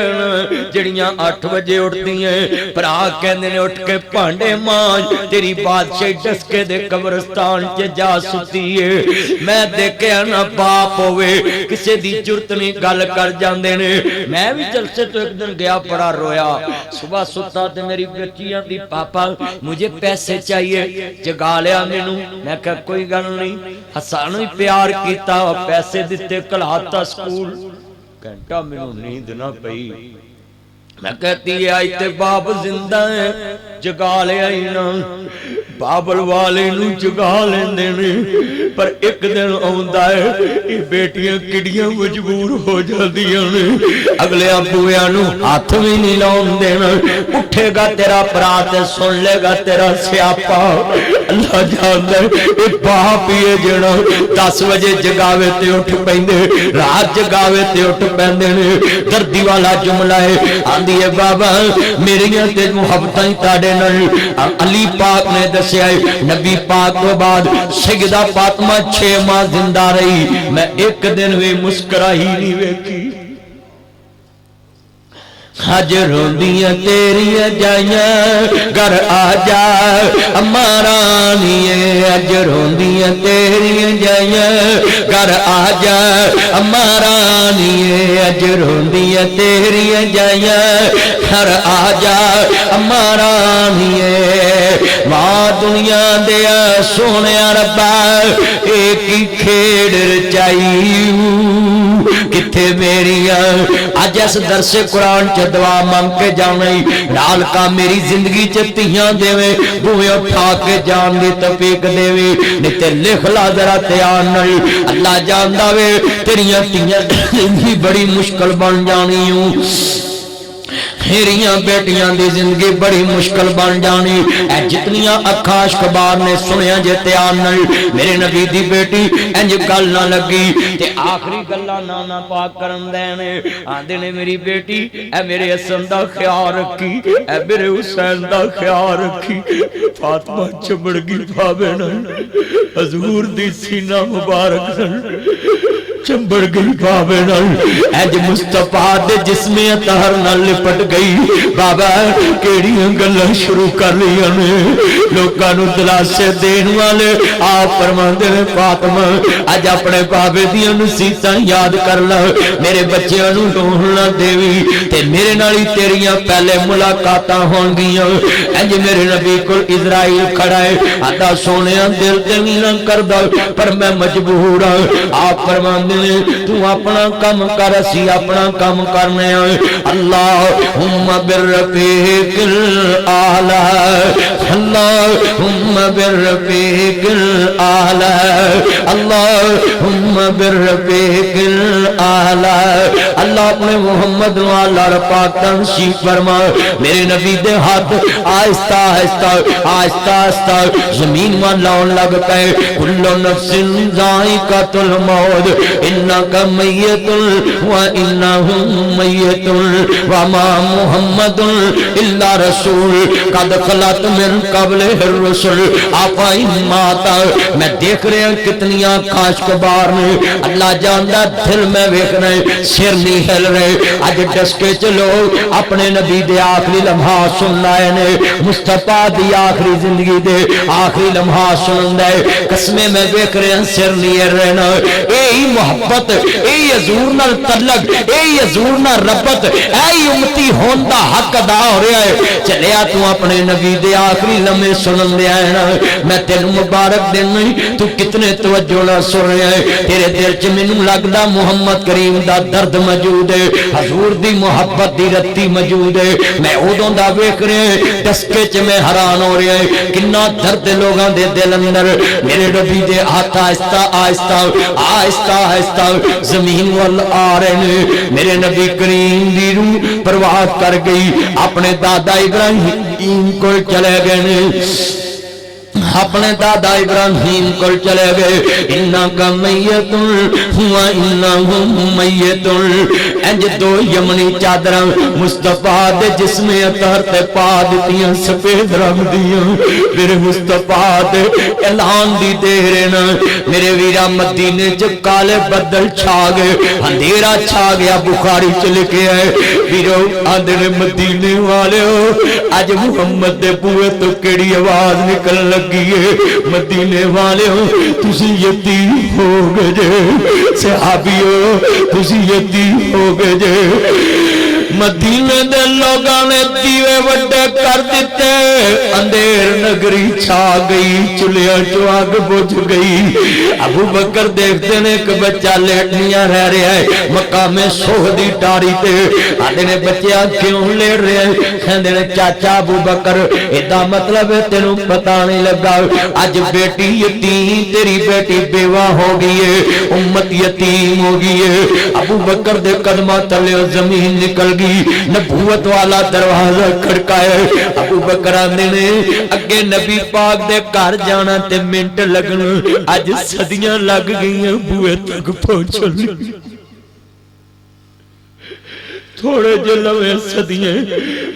[SPEAKER 1] جڑیاں 8 بجے اٹھتی ہیں بھرا کہندے نے اٹھ کے بھانڈے مانج تیری بادشاہی ڈسکے دے قبرستان چ جا ستی ہے میں دیکھیا نہ باپ ہوئے کسے دی جرت نہیں گل کر جاندے نے میں بھی جلسے تو ایک دن گیا بڑا رویا صبح ستا تے میری بچیاں دی پاپا مجھے پیسے چاہیے جگا لیا مینوں میں کہا کوئی گل نہیں حسن بھی پیار کیتا پیسے دیتے کلاتا سکول گھنٹہ مینوں نیند نہ پئی میں کہتی ہے آئی تے باپ زندہ ہے جگا لیا ہی نا بابل والے نو جگا لیندے نے پر ایک دن آوندا ہے یہ بیٹیاں کڑیاں مجبور ہو جاندیاں نے اگلے ابویاں نو ہاتھ بھی نہیں لاون دینا اٹھے گا تیرا بھرا تے سن لے گا تیرا سیاپا اللہ جاندا ہے اے باپ ہی ہے جڑا 10 بجے جگاوے تے اٹھ پیندے رات جگاوے تے اٹھ پیندے نے دردی والا جملہ ہے آندی ہے بابا میریاں تے محبتاں تاڑے نال علی پاک نے دسیا نبی پاک کے بعد سیدہ فاطمہ 6 ماہ زندہ رہی میں ایک دن بھی مسکرائی نہیں ویکھی حج روندیاں تیریاں جائیاں گھر آ جا ہمارا نہیں حج روندیاں تیریاں جائیاں گھر آ جا ہمارا نہیں حج روندیاں تیریاں جائیاں گھر آ جا ہمارا نہیں ماں دنیا دیا سونے ربا ایک ہی کھیڑ رچائی کتھے میریاں آج اس درس قرآن چ دعا مانگ کے جانے نال کا میری زندگی چتیاں دے وے بوئے اٹھا کے جان دی تفیق دے وے نیتے لکھ لا ذرا تیار نہیں اللہ جاندہ وے تیریاں تیاں زندگی بڑی مشکل بن جانی ہوں میریاں بیٹیاں دی زندگی بڑی مشکل بن جانی اے جتنیاں اکھاں اشکبار نے سنیا جے تیار نہیں میرے نبی دی بیٹی انج گل نہ لگی تے آخری گلاں نانا پاک کرن دینے آندے نے میری بیٹی اے میرے حسن دا خیال رکھی اے میرے حسین دا خیال رکھی فاطمہ چمڑ گئی بھاوے نہ حضور دی سینہ مبارک چمبڑ گئی بابے نال اج مصطفیٰ دے جسم اطہر نال لپٹ گئی بابا کیڑیاں گلاں شروع کر لیاں نے لوکاں نوں دلاسے دین والے آپ فرماندے نے فاطمہ اج اپنے بابے دیاں نصیحتاں یاد کر لو میرے بچیاں نوں رون نہ دیوی تے میرے نال ہی تیریاں پہلے ملاقاتاں ہون گیاں اج میرے نبی کول اسرائیل کھڑا ہے آتا سونیا دل تے نہیں نہ کردا پر میں مجبور ہاں آپ فرماندے تو اپنا کم کر اسی اپنا کم کرنے آئے اللہم بالرفیق الاعلی اللہم بالرفیق الاعلی اللہم بالرفیق الاعلی اللہ اپنے محمد والا رفاق تنشیف فرما میرے نبی دے ہاتھ آہستہ آہستہ آہستہ آہستہ زمین والاؤں لگ پہ کل نفس ذائقۃ الموت انکا میت وانہم میت وما محمد الا رسول قد خلت من قبل الرسل آپا ماتا میں دیکھ رہے ہیں کتنی آنکھاش کبار نے اللہ جاندہ دل میں ویکھ رہے سر نہیں ہل رہے آج ڈسکے چلو اپنے نبی دے آخری لمحہ سن لائے نے مصطفیٰ دی آخری زندگی دے آخری لمحہ سن دے قسمیں میں ویکھ رہے ہیں سر نہیں ہل رہے نا اے محبت اے حضور نال تعلق اے حضور نال ربط اے امتی ہون دا حق ادا ہو رہا ہے چلیا تو اپنے نبی دے آخری لمحے سنن دے آئے نا میں تینوں مبارک دین نہیں تو کتنے توجہ نہ سن رہے ہیں تیرے دل چ مینوں لگدا محمد کریم دا درد موجود ہے حضور دی محبت دی رتی موجود ہے میں اودوں دا ویکھ رہا ہوں دسکے چ میں حیران ہو رہا ہے کنا درد لوگاں دے دل اندر میرے نبی دے ہاتھ آہستہ آہستہ آہستہ آہستہ زمین وال آ رہے ہیں میرے نبی کریم دی روح پرواز کر گئی اپنے دادا ابراہیم کو چلے گئے اپنے دادا ابراہیم کو چلے گئے انکا میت وانہم میت انج دو یمنی چادراں مصطفیٰ دے جسم اطہر تے پا دتیاں سفید رنگ دیاں میرے مصطفیٰ دے اعلان دی دیرنا میرے ویرا مدینے چ کالے بدل چھا گئے اندھیرا چھا گیا بخاری چ لکھے ہے ویرو آندے مدینے والے اج محمد دے بوئے تو کیڑی آواز نکل لگی مدینے والے ہو تسی یتیم ہو گئے جے صحابیو تسی یتیم ہو گئے جے مدینے دے لوگاں نے دیوے وڈے کر دیتے اندھیر نگری چھا گئی چلیاں چو آگ بجھ گئی ابو بکر دیکھتے نے کہ بچہ لیٹنیاں رہ رہا ہے مقام سہدی ٹاری تے آدھے نے بچہ کیوں لیٹ رہے ہیں کہندے نے چاچا ابو بکر ایدہ مطلب ہے تینوں پتہ نہیں لگا آج بیٹی یتیم تیری بیٹی بیوہ ہو گئی ہے امت یتیم ہو گئی ہے ابو بکر دے قدمہ تلے زمین نکل گئی نبوت والا دروازہ کھڑکائے ابو بکر آندے نے اگے نبی پاک دے گھر جانا تے منٹ لگن اج صدیاں لگ گئی بوئے تک پہنچن تھوڑے جلوے صدیاں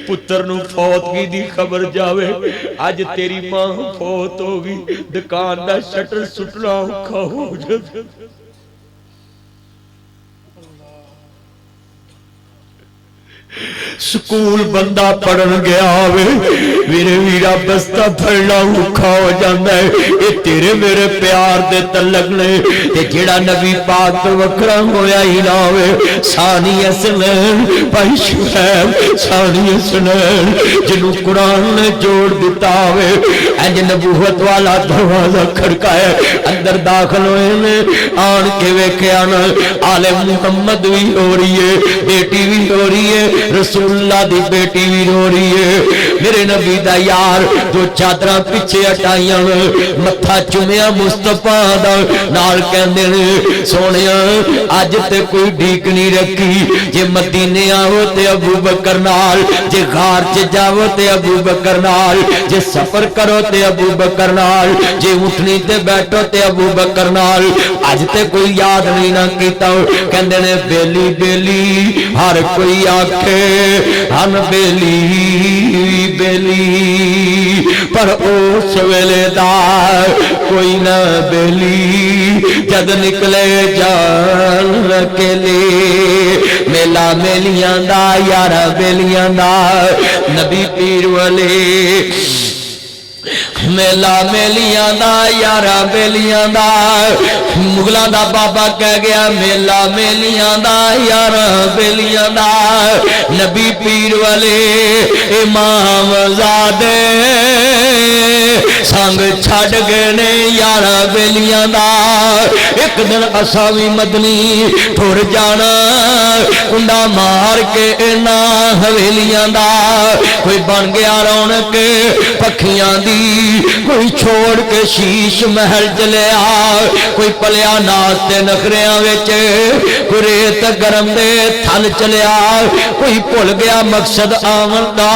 [SPEAKER 1] پتر نو فوتگی دی خبر جاوے آج تیری ماں فوت ہوگی دکان دا شٹر سٹنا اوکھا ہو جائے سکول بندہ پڑھن گیا ہوئے میرے ویرا بستہ پھڑنا اوکھا ہو جاندہ ہے یہ تیرے میرے پیار دے تلق نے تے جڑا نبی پاک تو وکرہ ہویا ہی نہ ہوئے ثانی اسنین بھائی شعیب ثانی اسنین جنہوں قرآن نے جوڑ دیتا ہوئے انج نبوت والا دروازہ کھڑکا ہے اندر داخل ہوئے نے آن کے ویکھے آنا عالم محمد بھی ہو رہی ہے بیٹی بھی ہو رہی ہے رسول اللہ دی بیٹی بھی رو رہی ہے میرے نبی دا یار جو چادراں پیچھے ہٹائیاں متھا چومیا مصطفیٰ دا نال کہندے نے سونیا اج تے کوئی ڈیک نہیں رکھی جے مدینے آو تے ابو بکر نال جے غار چ جاو تے ابو بکر نال جے سفر کرو تے ابو بکر نال جے اٹھنی تے بیٹھو تے ابو بکر نال اج تے کوئی یاد نہیں نہ کیتا کہندے نے بیلی بیلی ہر کوئی آکھے ہن بیلی بیلی پر اس ویلے دا کوئی نہ بیلی جد نکلے جان اکیلے میلا میلیاں دا یارا بیلیاں دا نبی پیر والے میلا میلیاں دا یارا بیلیاں دا مغلاں دا بابا کہہ گیا میلا میلیاں دا یارا بیلیاں دا نبی پیر والے امام زادے سانگ چھڑ گئے نے یارا بیلیاں دا ایک دن اساوی مدنی ٹھور جانا کنڈا مار کے اینا حویلیاں دا کوئی بن گیا رونق پکھیاں دی کوئی چھوڑ کے شیش محل چلیا کوئی پلیا ناستے نخریاں ویچے کوئی ریت گرم دے تھل چلیا کوئی پھل گیا مقصد آمن دا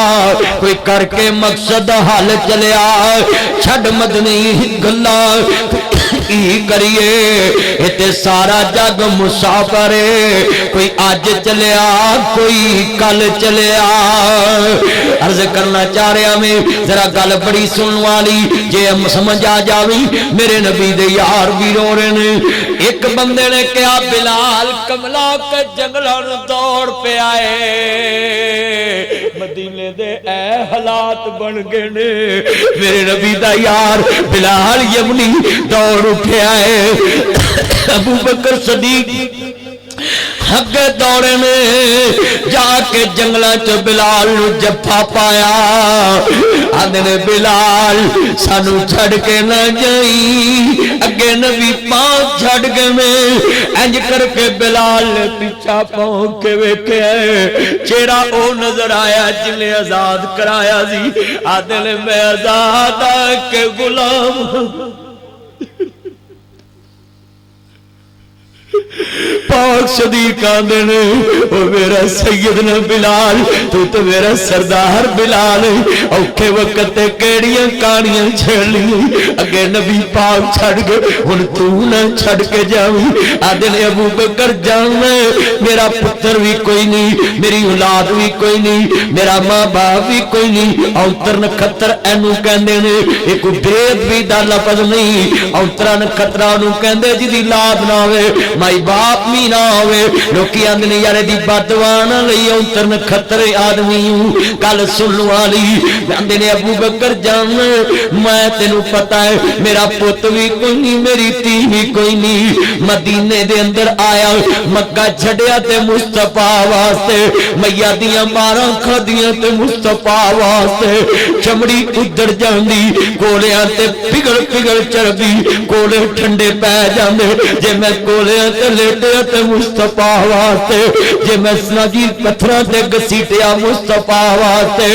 [SPEAKER 1] کوئی کر کے مقصد حل چلیا چھڑ مدنی گلا کی کریے اتے سارا جگ مسافر کوئی آج چلیا کوئی کل چلیا عرض کرنا چاہ رہا میں ذرا گل بڑی سن والی جے ہم سمجھ آ جاوی میرے نبی دے یار بھی رو رہے نے ایک بندے نے کہا بلال کملا کے جنگلان دوڑ پہ آئے مدینے دے اے حالات بن گئے نے میرے نبی دا یار بلال یمنی دوڑ اٹھے آئے ابو بکر صدیق حق دوڑے میں جا کے جنگلہ چو بلال نو جفا پایا آدھے نے بلال سانو چھڑ کے نہ جائی اگے نبی پاک چھڑ کے میں انج کر کے بلال نے پیچھا پاؤں کے ویکھے چہرہ او نظر آیا جنہیں آزاد کرایا سی آدھے نے میں آزاد کے غلام پاک صدیق آندے نے او میرا سیدنا بلال تو میرا سردار بلال اوکھے وقت تے کیڑیاں کانیاں چھڑ لی اگے نبی پاک چھڑ گئے ہن تو نہ چھڑ کے جاویں آدھے نے ابو بکر جانا میرا پتر بھی کوئی نہیں میری اولاد بھی کوئی نہیں میرا ماں باپ بھی کوئی نہیں اوتر نکھتر اینو کہندے نے ایک بید بھی دا لفظ نہیں اوترا نکھترا نو کہندے جی دی لاد نہ ہوئے مائی باپ می نہ ہوئے لوکی آندنے یارے دی بدوانا لئی اوتر نکھتر آدمی ہوں کل سنو والی آندنے ابو بکر جان میں تینو پتا ہے میرا پوت بھی کوئی نہیں میری تی بھی کوئی نہیں مدینے دے اندر آیا مکہ چھڑیا تے مصطفیٰ واسطے میاں دیاں ماراں کھدیاں تے مصطفیٰ واسطے چمڑی ادھر جاندی کولیاں تے پگڑ پگڑ چربی کولے ٹھنڈے پہ جاندے جے میں کولیاں تے لیٹے تے مصطفیٰ واسطے جے میں سناجی پتھرہ تے گسیٹیا مصطفیٰ واسطے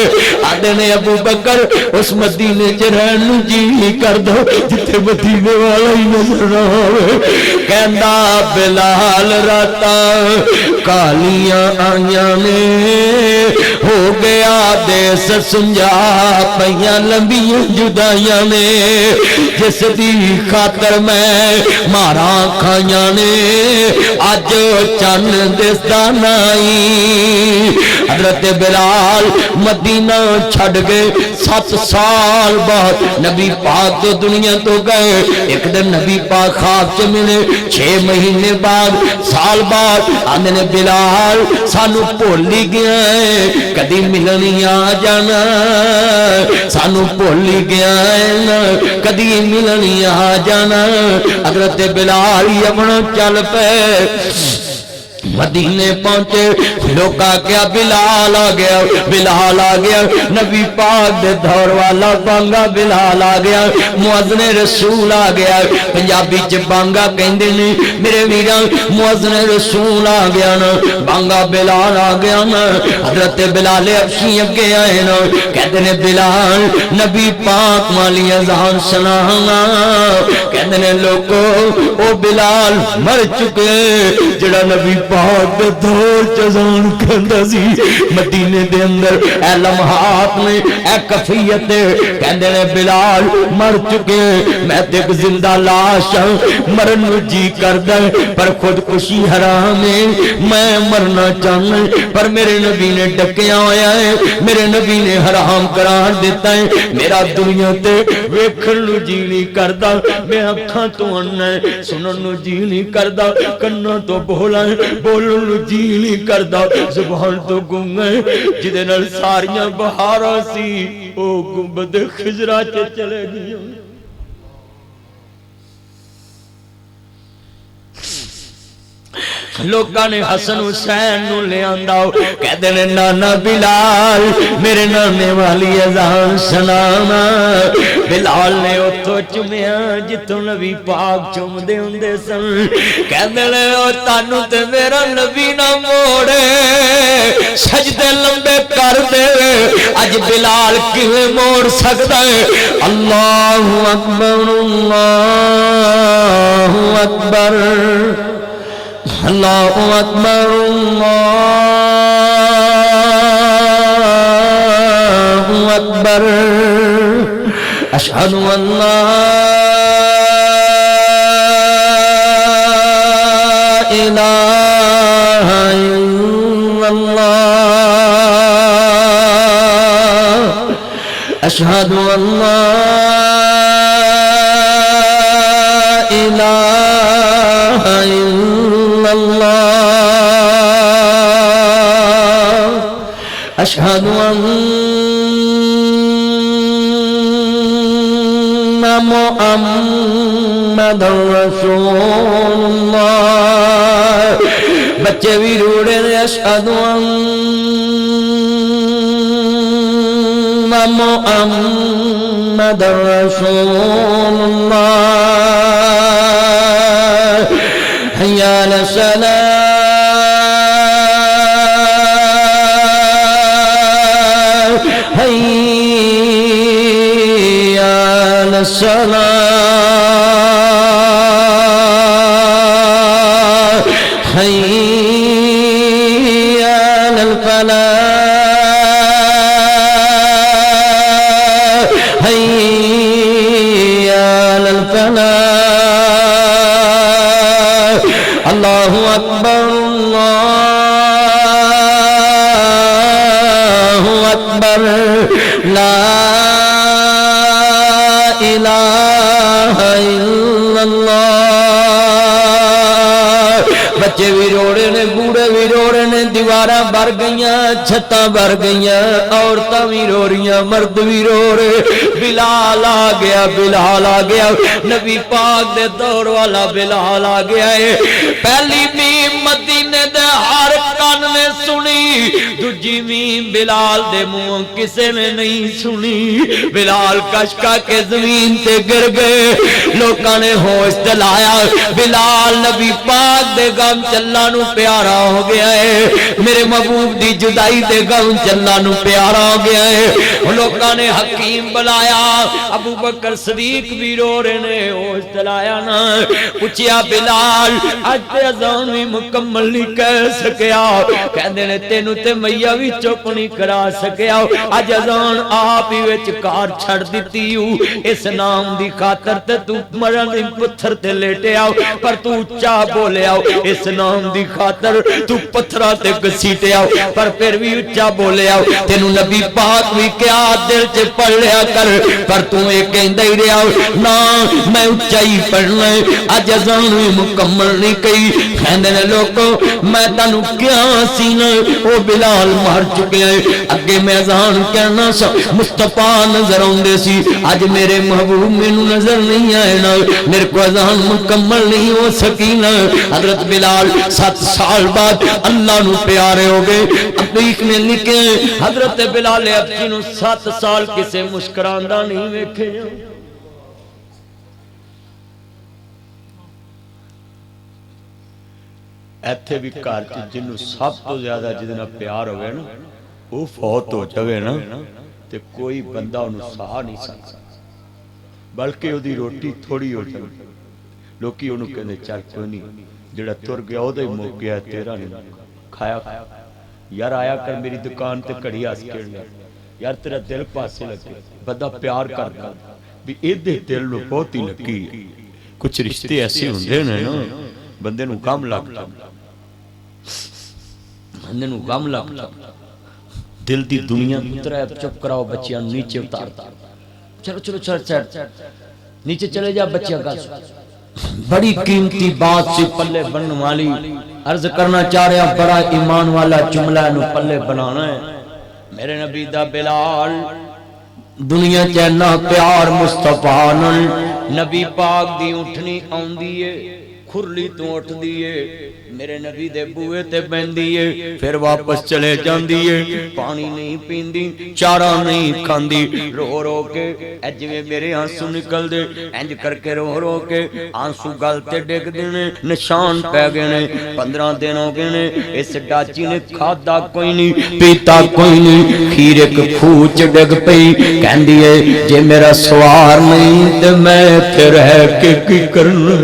[SPEAKER 1] آدھے نے ابو بکر اس مدینے چے رہنو جی کر دو جتے مدینے والا ہی نظر نہ ہوئے کہندہ بلال راتا کالیاں آئیاں نے ہو گیا دیس سنجا پہیاں لمبیاں جدائیاں نے جس دی خاطر میں مارا کھائیاں نے آج چند دستانائی حضرت بلال مدینہ چھڑ گئے 7 سال بعد نبی پاک تو دنیا تو گئے ایک دن نبی پاک خواب چ ملے 6 مہینے بعد سال بعد آندے نے بلال سانو بھولی گیا ہے کدی ملنی آ جانا سانو بھولی گیا ہے کدی ملنی آ جانا حضرت بلال یمن چل پے مدینے پہنچے لوگ کیا بلال آ گیا بلال آ گیا نبی پاک دے دور والا بانگا بلال آ گیا مؤذن رسول آ گیا پنجابی چ بانگا کہندے نے میرے ویراں مؤذن رسول آ گیا نا بانگا بلال آ گیا نا حضرت بلال افسی اگے آئے نا کہندے نے بلال نبی پاک والی اذان سنانا کہندے نے لوگو او بلال مر چکے جڑا نبی پاک دے دور چزان کہندا سی مدینے دے اندر اے لمحات میں اے کفیت کہندے نے بلال مر چکے میں تے ایک زندہ لاش مرن نو جی کردا پر خودکشی حرام ہے میں مرنا چاہنا پر میرے نبی نے ڈکیا ہویا ہے میرے نبی نے حرام قرار دیتا ہے میرا دنیا تے ویکھن نو جی نہیں کردا میں اکھاں تو انا سنن نو جی نہیں کردا کناں تو بولاں بولن نو جی نہیں کردا زبان تو گنگ ہے جدے نال ساریاں بہاراں سی او گنبد خضرا تے چلے گئے لوگاں نے حسن حسین نو لے آندا کہندے نے نانا بلال میرے نانے والی اذان سنانا بلال نے اوتھوں چومیا جتھوں نبی پاک چومدے ہوندے سن کہندے نے او تانوں تے میرا نبی نہ موڑے سجدے لمبے کر دے اج بلال کیویں موڑ سکدا ہے اللہ اکبر اللہ اکبر اللہ اکبر اللہ اکبر اشہد ان لا الہ الا اللہ اشہد ان لا الہ الا اللہ اشہد ان محمد رسول اللہ بچے بھی روڑے نے اشہد ان محمد رسول اللہ حی علی الصلاۃ حی علی الصلاۃ حی علی الفلاح حی علی الفلاح اللہ اکبر اللہ اکبر لا الہ الا اللہ بچے بھی روڑے نے بوڑھے بھی روڑے نے دیواراں بھر گئیاں چھتاں بھر گئیاں عورتاں بھی رو رہیاں مرد بھی رو رہے بلال آ گیا بلال آ گیا نبی پاک دے دور والا بلال آ گیا ہے پہلی میم مدینے دے ہر کان نے سنی دوجی میم بلال دے منہ کسے نے نہیں سنی بلال کشکا کے زمین تے گر گئے لوکاں نے ہوش دلایا بلال نبی پاک دے غم چلا نو پیارا ہو گیا ہے میرے محبوب دی جدائی دے غم چلا نو پیارا ہو گیا ہے لوکاں نے حکیم بلایا ابو بکر صدیق بھی رو رہے نے ہوش دلایا نا پوچھیا بلال اج تے اذان بھی مکمل نہیں کہہ سکیا کہندے نے تینوں تے میاں بھی چپ نہیں کرا سکیا اج اذان آپ ہی وچ کار چھڑ دتی اس نام دی خاطر تے تو مرن دی پتھر تے لیٹے آؤ پر تو اونچا بولے آؤ اس نام دی خاطر تو پتھرا تے گسیٹیا پر پھر بھی اچا بولیا تینو نبی پاک بھی کیا دل چ پڑھ لیا کر پر تو یہ کہندا ہی رہیا نا میں اچا ہی پڑھنا اج اذان مکمل نہیں کئی کہندے نے لوگوں میں تانوں کیا سی نا او بلال مر چکے ہیں اگے میں اذان کہنا سا مصطفیٰ نظر آندے سی اج میرے محبوب مینوں نظر نہیں آئے نا میرے کو اذان مکمل نہیں ہو سکی نا حضرت بلال 7 سال بعد اللہ نو پیارے ہو گئے تاریخ میں لکھے حضرت بلال ابچی نو 7 سال کسے مسکراندا نہیں ویکھے ایتھے بھی گھر چ جنوں سب تو زیادہ جدنا پیار ہوئے نا وہ فوت ہو جاوے نا تے کوئی بندہ انہوں سہا نہیں سکتا بلکہ وہ دی روٹی تھوڑی ہو جائے لوکی انہوں کہنے چل کوئی نہیں جڑا تر گیا وہ دا ہی موک گیا تیرا نہیں کھایا یار آیا کر میری دکان تے کڑی آس کے لیا یار تیرا دل پاسے لگے بندہ پیار کرتا بھی ایدے دل نو بہت ہی لگی کچھ رشتے ایسے ہوندے نا بندے نو غم لگتا بندے نو غم لگتا دل دی دنیا اترا چپ کراؤ بچیاں نیچے اتارتا چلو چلو چل نیچے چلے جا بچیاں کا بڑی قیمتی بات سے پلے بننے والی عرض کرنا چاہ رہا بڑا ایمان والا جملہ نو پلے بنانا ہے میرے نبی دا بلال دنیا چہنا پیار مصطفیٰ نبی پاک دی اٹھنی آن دیئے کھرلی تو اٹھ دیئے میرے نبی دے بوئے تے بین دیئے پھر واپس چلے جان دیئے پانی نہیں پین دی چارہ نہیں کھان دی رو رو کے ایجوے میرے آنسو نکل دے اینج کر کے رو رو کے آنسو گلتے ڈیک دینے نشان پہ گئے 15 دن ہو گئے اس ڈاچی نے کھادا کوئی نہیں پیتا کوئی نہیں کھیر ایک کھوچ ڈگ پئی کہن دیئے جے میرا سوار نہیں تے میں پھر ہے کہ کی کرنا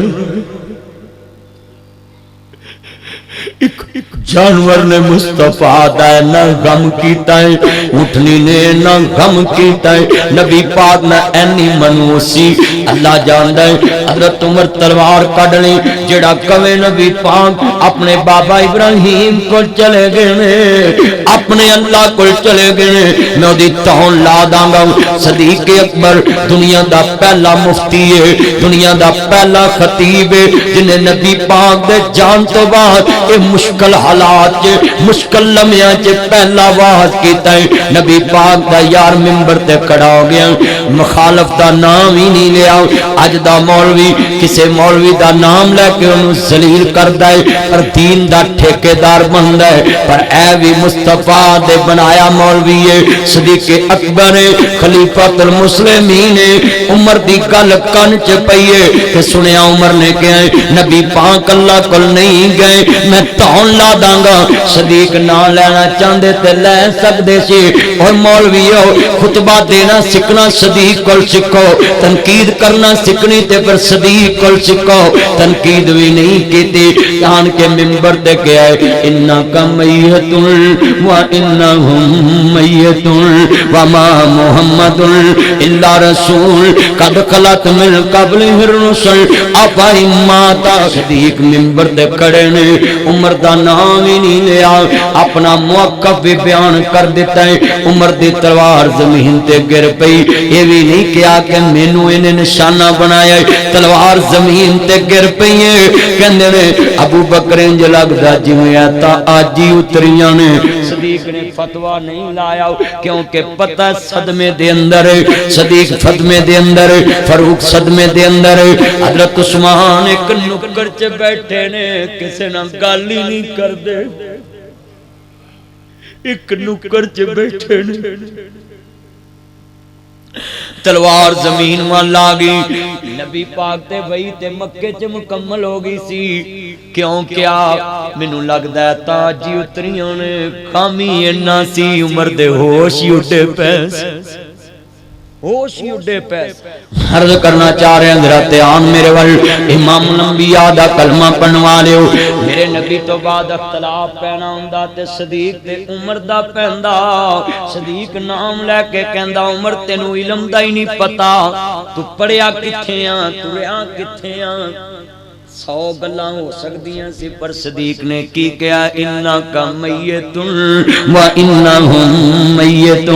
[SPEAKER 1] جانور نے مصطفیٰ دائے نہ غم کیتا ہے اٹھنی نے نہ غم کیتا ہے نبی پاک نہ اینی منوسی اللہ جان دائے حضرت عمر تلوار کڑنی جڑا کوے نبی پاک اپنے بابا ابراہیم کو چلے گئے اپنے اللہ کو چلے گئے میں دی تہون لا دانگا صدیق اکبر دنیا دا پہلا مفتی ہے دنیا دا پہلا خطیب ہے جنہیں نبی پاک دے جان تو بعد اے مشکل حالات مشکل لمحیاں چے پہلا واحد کیتا ہے نبی پاک دا یار منبر تے کھڑا ہو گیا مخالف دا نام ہی نہیں لیا اج دا مولوی کسے مولوی دا نام لے کے انہوں ذلیل کردا ہے پر دین دا ٹھیکیدار بندا ہے پر اے بھی مصطفیٰ دے بنایا مولوی ہے صدیق اکبر خلیفۃ المسلمین عمر دی گل کن چ پئی ہے کہ سنیا عمر نے کہا نبی پاک اللہ کول نہیں گئے میں تہون لا دانگا صدیق نہ لینا چاندے تے لے سکدے سی اور مولویو خطبہ دینا سکھنا صدیق کول سکھو تنقید کرنا سکھنی تے پر صدیق کول سکھو تنقید بھی نہیں کیتی جان کے منبر تے گیا ہے انکا میت و انہم میت وما محمد الا رسول قد خلت من قبل الرسل افا ماتا صدیق منبر تے کھڑے نے عمر دا نام ہی نہیں لیا اپنا موقف بھی بیان کر دیتا ہے عمر دی تلوار زمین تے گر پئی یہ بھی نہیں کیا کہ مینوں انہیں نشانہ بنایا تلوار زمین تے گر پئی ہے کہندے نے ابو بکر انج لگدا جویں آتا اج ہی اتریاں نے صدیق نے فتوی نہیں لایا کیونکہ پتہ صدمے دے اندر صدیق صدمے دے اندر فاروق صدمے دے اندر حضرت عثمان ایک نکر چ بیٹھے نے کسے نہ گل ہی نہیں کر دے ایک نکر چ بیٹھے نے تلوار زمین وال لاگی نبی پاک تے وہی تے مکے چ مکمل ہو گئی سی کیوں کیا مینوں لگدا ہے تاج ہی اتریاں نے خامی اینا سی عمر دے ہوش ہی اٹھے پیس ہوش ہی اڈے پیس عرض کرنا چاہ رہے ہیں ذرا دھیان میرے ول امام الانبیاء دا کلمہ پڑھوا لیو میرے نبی تو بعد اختلاف پینا ہوندا تے صدیق تے عمر دا پیندا صدیق نام لے کے کہندا عمر تینوں علم دا ہی نہیں پتا تو پڑھیا کتھے آں تو رہیا کتھے آں 100 گلاں ہو سکدیاں سی پر صدیق نے کی کہا انک میت و انہم میت.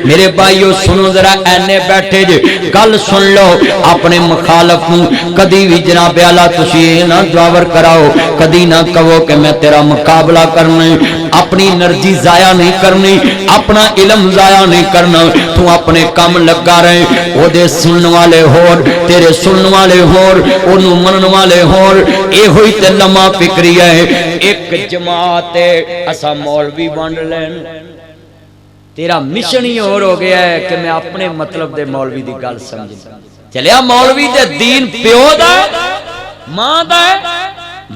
[SPEAKER 1] میرے بھائیو سنو ذرا اینے بیٹھے جے گل سن لو اپنے مخالف نو کدی بھی جناب اعلی تسی نہ دعور کراؤ کدی نہ کہو کہ میں تیرا مقابلہ کرنا اپنی انرجی ضائع نہیں کرنی اپنا علم ضائع نہیں کرنا تو اپنے کام لگا رہے او دے سنن والے ہور تیرے سنن والے ہور اونوں منن والے ہور اے ہوئی تے لمحہ فکری ہے ایک جماعت اسا مولوی بن لین تیرا مشن ہی اور ہو گیا ہے کہ میں اپنے مطلب دے مولوی دی گل سمجھا چلیا مولوی دے دین پیو دا ماں دا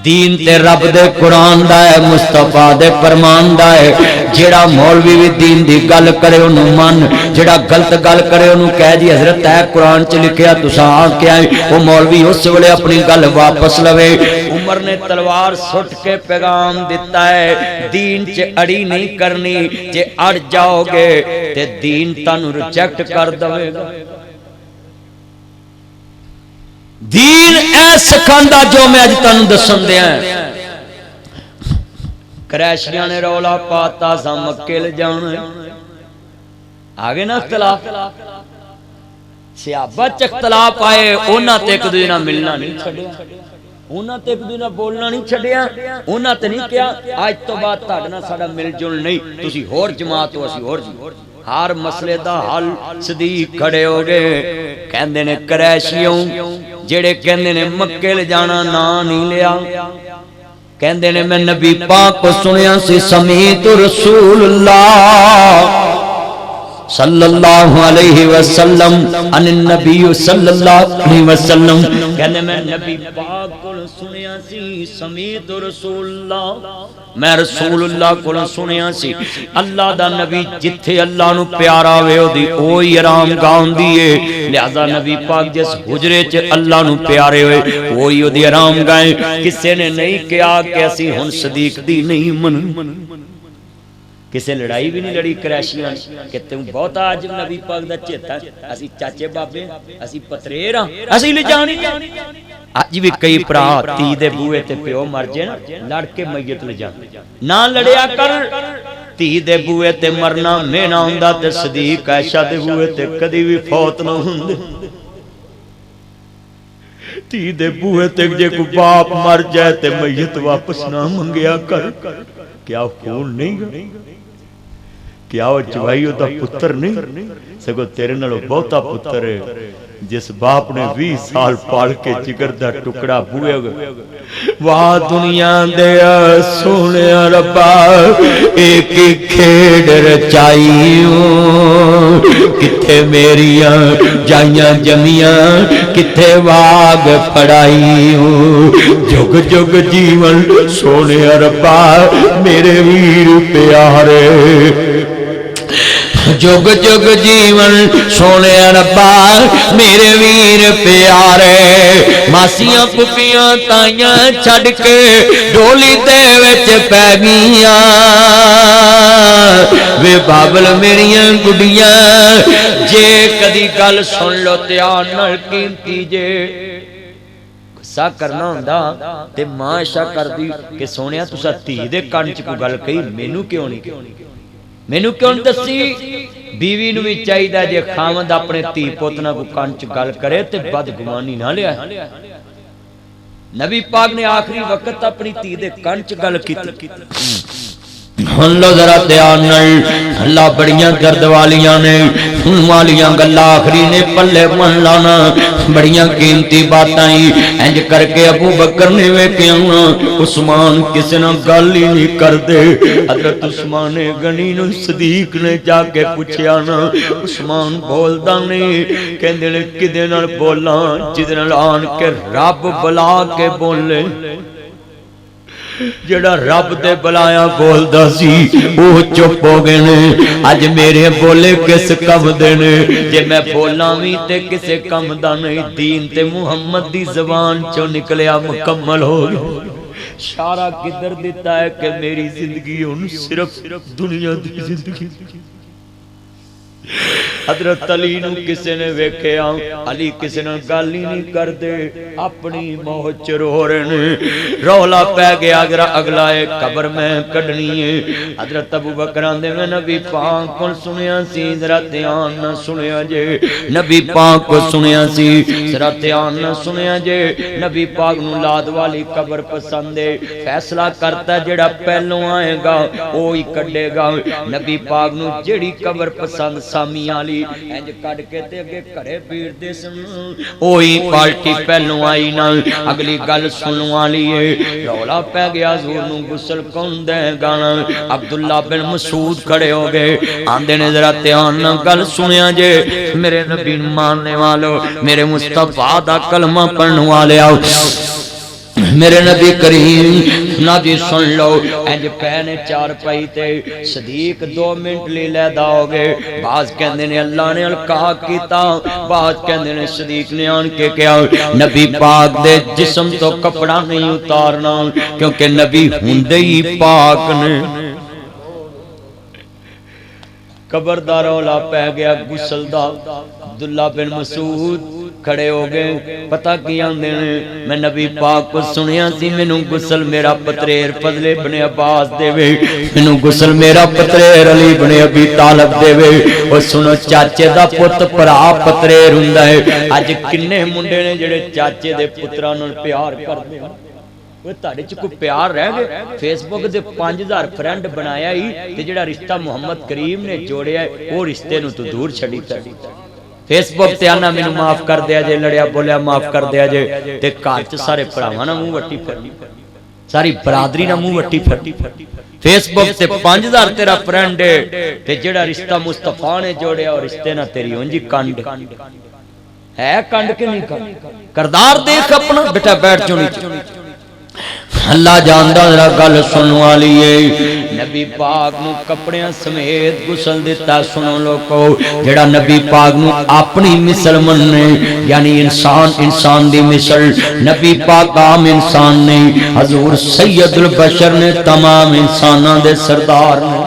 [SPEAKER 1] دین تے رب دے قرآن دا ہے مصطفیٰ دے فرمان دا ہے جیڑا مولوی بھی دین دی گل کرے انہوں من جیڑا غلط گل کرے انہوں کہہ جی حضرت ہے قرآن چ لکھیا تساں آ کے آئے وہ مولوی اس ویلے اپنی گل واپس لوے. عمر نے تلوار سٹ کے پیغام دیتا ہے دین چ اڑی نہیں کرنی جے اڑ جاؤ گے تے دین تانوں ریجیکٹ کر دے گا. دین اے سکھاندا جو میں اج تانوں دسن دیا قریشیاں نے رولا پاتا سا مکے لے جانا آگے نا اختلاف صحابہ چ اختلاف آئے انہاں تے ایک دوسرے نال ملنا نہیں چھڈیا انہاں تے ایک دوسرے نال بولنا نہیں چھڈیا انہاں تے نہیں کیا اج تو بعد تہاڈے نال ساڈا مل جل نہیں تسی ہور جماعت ہو اسی ہور ہر مسئلے دا حل صدیق کھڑے ہو گئے کہندے نے قریشیوں جڑے کہندے نے مکے لے جانا نا نہیں لیا کہندے نے میں نبی پاک کو سنیا سی سمیت رسول اللہ صلی اللہ علیہ وسلم ان النبی صلی اللہ علیہ وسلم کہنے میں نبی پاک کو سنیا سی سمیت رسول اللہ میں رسول اللہ کو سنیا سی اللہ دا نبی جتھے اللہ نو پیارا ہوئے ہو دی اوہی آرام گاہ ہوندی ہے لہذا نبی پاک جس حجرے چ اللہ نو پیارے ہوئے اوہی ہو دی آرام گاہ کسے نے نہیں کہا کہ اسی ہن صدیق دی نہیں من کسے لڑائی بھی نہیں لڑی قریشیاں کہ تم بہت آج نبی پاک دا چیتا اسی چاچے بابے اسی پتریر ہاں اسی لے جانی آج بھی کئی پرا تی دے بوئے تے پیو مر جائے لڑ کے میت لے جان نہ لڑیا کر تی دے بوئے تے مرنا میں نہ ہوندا تے صدیق عائشہ دے بوئے تے کدی بھی فوت نہ ہوندے تی دے بوئے تے جے کو باپ مر جائے تے میت واپس نہ منگیا کر کیا خون نہیں گا کیا وہ جوائیوں دا پتر نہیں سگو تیرے نالو بہتا پتر ہے جس باپ نے 20 سال پال کے جگر دا ٹکڑا بوئے گا وہاں دنیا دیا سونے ربا ایک کھیڑ رچائیوں کتھے میریاں جائیاں جمیاں کتھے واگ پڑائیوں جگ جگ جیون سونے ربا میرے ویر پیارے جگ جگ جیون سونے ربا میرے ویر پیارے ماسیاں پپیاں تائیاں چھڑ کے ڈولی دے وچ پہ گیاں وے بابل میریاں گڈیاں جے کدی گل سن لو دھیان نال قیمتی جے سا کرنا ہوندا تے ماں ایسا کردی کہ سونیا تسا دھی دے کان چ کوئی گل کہی مینوں کیوں نہیں مینوں کیوں دسی بیوی نو بھی چاہیدا جے خاوند اپنے دھی پوت نال کوئی کان چ گل کرے تے بدگمانی نہ لیا نبی پاک نے آخری وقت اپنی دھی دے کان چ گل کیتی ہن لو ذرا دھیان نال اللہ بڑیاں درد والیاں نے سن والیاں گلاں آخری نے پلے من لانا بڑیاں قیمتی باتاں ہی انج کر کے ابو بکر نے ویکھیا عثمان کسے نال گل ہی نہیں کردے حضرت عثمان غنی نو صدیق نے جا کے پوچھیا نا عثمان بولدا نہیں کہندے نے کدے نال بولاں جدے نال آن کے رب بلا کے بولے جڑا رب دے بلایا بولدا سی وہ چپ ہو گئے نے اج میرے بولے کس کم دے نے جے میں بولاں وی تے کسے کم دا نہیں دین تے محمد دی زبان چوں نکلیا مکمل ہو گیا اشارہ کدھر دیتا ہے کہ میری زندگی ہن صرف دنیا دی زندگی حضرت علی نو کسے نے ویکھیا علی کسے نے گل ہی نہیں کردے اپنی موت چ رو رہے نے رولا پہ گیا اگلا ہے قبر میں کڈنی ہے حضرت ابو بکر آندے میں نبی پاک کو سنیا سی ذرا دھیان نہ سنیا جے نبی پاک کو سنیا سی ذرا دھیان نہ سنیا جے نبی پاک نو لاد والی قبر پسند ہے فیصلہ کرتا ہے جڑا پہلو آئے گا وہی کڈے گا نبی پاک نو جڑی قبر پسند سامی والی انج کڈ کے تے اگے گھرے پیر دے سن اوہی پارٹی پہلو آئی نا اگلی گل سنن والی ہے رولا پہ گیا حضور نو غسل کون دے گا عبداللہ بن مسعود کھڑے ہو گئے آندے نے ذرا دھیان نال گل سنیا جے میرے نبی ماننے والو میرے مصطفیٰ دا کلمہ پڑھن والے آؤ میرے نبی کریم نبی سن لو انج پہنے چار پائی تے صدیق 2 منٹ لی لیدا ہو گئے بعض کہندے نے اللہ نے القاء کیتا بعض کہندے نے صدیق نے آن کے کیا نبی پاک دے جسم تو کپڑا نہیں اتارنا کیونکہ نبی ہوندے ہی پاک نے قبر دا رولا پہ گیا غسل دا عبداللہ بن مسعود کھڑے ہو گئے پتہ کی آندے نے میں نبی پاک کو سنیا سی مینوں غسل میرا پتریر فضل ابن عباس دے وے مینوں غسل میرا پتریر علی ابن ابی طالب دے وے او سنو چاچے دا پت بھرا پتریر ہوندا ہے اج کنے منڈے نے جڑے چاچے دے پتراں نال پیار کردے وہ تاڑے چ کوئی پیار رہ گئے فیس بک دے 5000 فرینڈ بنایا ہی تے جڑا رشتہ محمد کریم نے جوڑیا ہے وہ رشتے نو تو دور چھڑی تے فیس بک تے آنا مینوں معاف کر دیا جے لڑیا بولیا معاف کر دیا جے تے گھر چ سارے بھراواں نال منہ وٹی پھرنی ساری برادری نال منہ وٹی پھرنی فیس بک تے 5000 تیرا فرینڈ ہے تے جڑا رشتہ مصطفیٰ نے جوڑیا اور رشتے نال تیری اونجی کنڈ ہے کنڈ کے نہیں کنڈ کردار دیکھ اپنا بیٹا بیٹھ جو نیچے اللہ جاندہ ذرا گل سنن والی ہے نبی پاک نو کپڑیاں سمیت غسل دیتا سنو لوگو جڑا نبی پاک نو اپنی مثل مننے یعنی انسان دی مثل نبی پاک عام انسان نہیں حضور سید البشر نے تمام انساناں دے سردار نے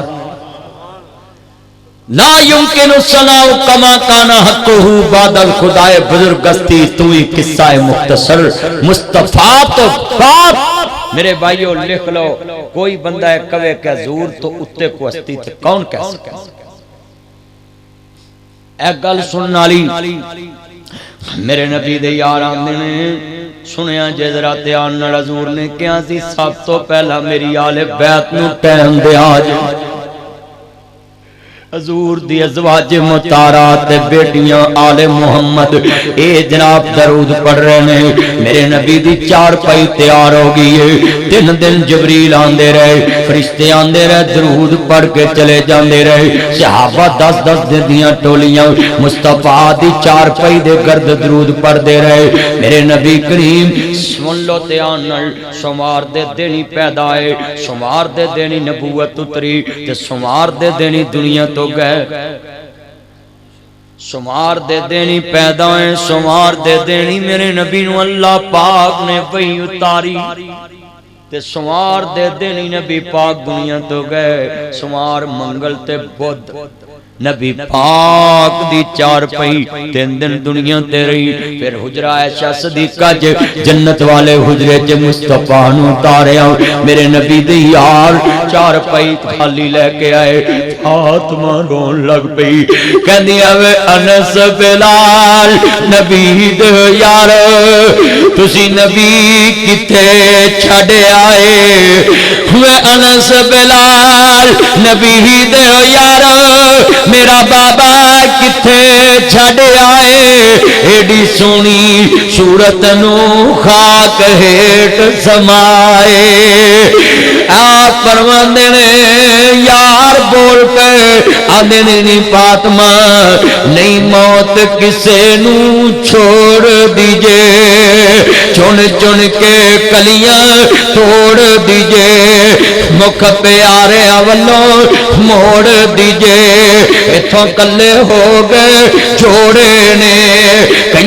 [SPEAKER 1] لا یمکن الصلاح کما کان حقہ بعد الخدا بزرگستی تو ہی قصہ مختصر مصطفیٰ تو بات میرے بھائیو لکھ لو کوئی بندہ ہے کہے کہ حضور تو اتے کو ہستی تھے کون کہہ سکتا ایک گل سنن والی میرے نبی دے یار آندے نے سنیا جے ذرا دھیان نال حضور نے کیا سی سب تو پہلا میری آل بیت نو ٹائم دے آ جائے حضور دی ازواج مطہرات بیٹیاں آل محمد اے جناب درود پڑھ رہے ہیں میرے نبی دی چار پائی تیار ہو گئی ہے 3 دن جبریل آندے رہے فرشتے آندے رہے درود پڑھ کے چلے جاندے رہے صحابہ 10-10 دن دیاں ٹولیاں مصطفیٰ دی چار پائی دے گرد درود پڑھ دے رہے میرے نبی کریم سن لو دھیان نال شمار دے دینی پیدا ہے شمار دے دینی نبوت اتری تے شمار دے دینی دنیا تو گئے شمار دے دینی پیدا ہے شمار دے دینی میرے نبی نو اللہ پاک نے وحی اتاری تے شمار دے دینی نبی پاک دنیا تو گئے شمار منگل تے بدھ نبی پاک دی چار پئی 3 دن دنیا تے رہی پھر حجرہ عائشہ صدیقہ جنت والے حجرے چ مصطفیٰ نو اتاریا میرے نبی دی یار چار پئی خالی لے کے آئے فاطمہ رون لگ پئی کہندی اوے انس بلال نبی دے یار تسی نبی کتے چھڈے آئے اوے انس بلال نبی دے یار میرا بابا کتھے چھڈ آئے ایڈی سونی صورت نو خاک ہیٹ سمائے آپ فرماندے نے یار بول پے آندے نے فاطمہ نہیں موت کسے نو چھوڑ دیجے چن چن کے کلیاں توڑ دیجے مکھ پیارے اولوں موڑ دیجے اتھوں کلے ہو گئے جوڑے نے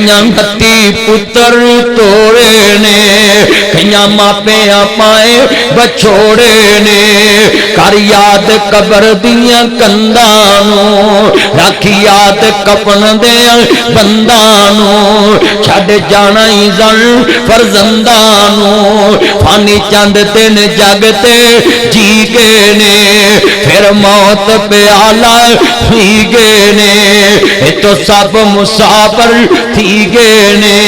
[SPEAKER 1] کئیاں ہتی پتر توڑے نے کئیاں ماپیاں پائے بچھوڑے نے کر یاد قبر دیاں کندانوں رکھ یاد کفن دیاں بندانوں چھڈ جانا ہی زن فرزندانوں فانی چند دن جگتے جی گئے نے پھر موت پہ آلہ ہی گئے نے تو سب مسافر تھی گئے نے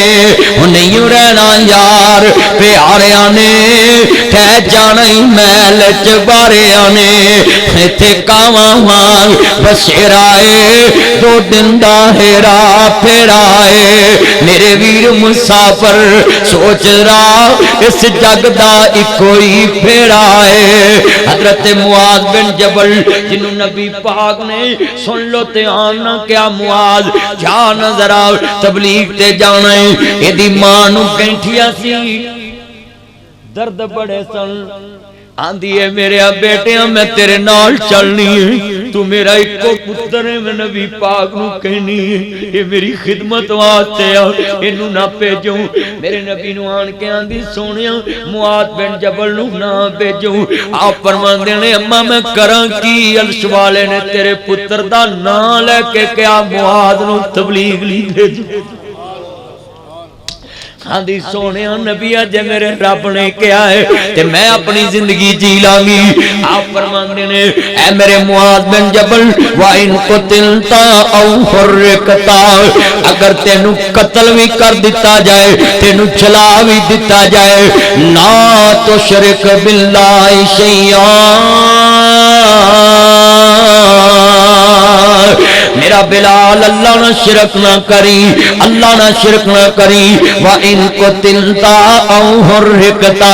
[SPEAKER 1] نہیں رہنا یار پیاریاں نے کہہ جانا ہی محل چباریاں نے تھے کاواں وانگ بسیرائے دو دن دا ہیرا پھیرائے میرے ویر مسافر سوچ رہا اس جگ دا کوئی پھیرائے حضرت معاذ بن جبل جنہوں نبی پاک نے سن لو تے آنا کیا معاذ جا نظر آؤ تبلیغ تے جانا ہے یہ دی ماں نو کینٹھیا سی درد بڑے سن آندھی ہے میرے بیٹیاں میں تیرے نال چلنی ہے تو میرا ایک کو پتر ہے میں نبی پاک نو کہنی ہے یہ میری خدمت واسطے انہوں نہ پیجوں میرے نبی نو آن کے آندھی سونیا معاذ بن جبل نو نہ پیجوں آپ فرمان دینے اممہ میں کران کی عرش والے نے تیرے پتر دا نہ لے کے کیا معاذ نو تبلیغ لی دے جو آندھی سونے نبی اجے میرے رب نے کیا ہے تے میں اپنی زندگی جی لانگی آپ فرماندے نے اے میرے معاذ بن جبل وَإِن قُتِلْتَ أَوْ حُرِّقْتَ اگر تینو قتل بھی کر دیتا جائے تینو چلا بھی دیتا جائے لا تشرک باللہ شیئا میرا بلال اللہ نہ شرک نہ کری اللہ نہ شرک نہ کری وَإِن قُتِلْتَ أَوْ حُرِّقْتَ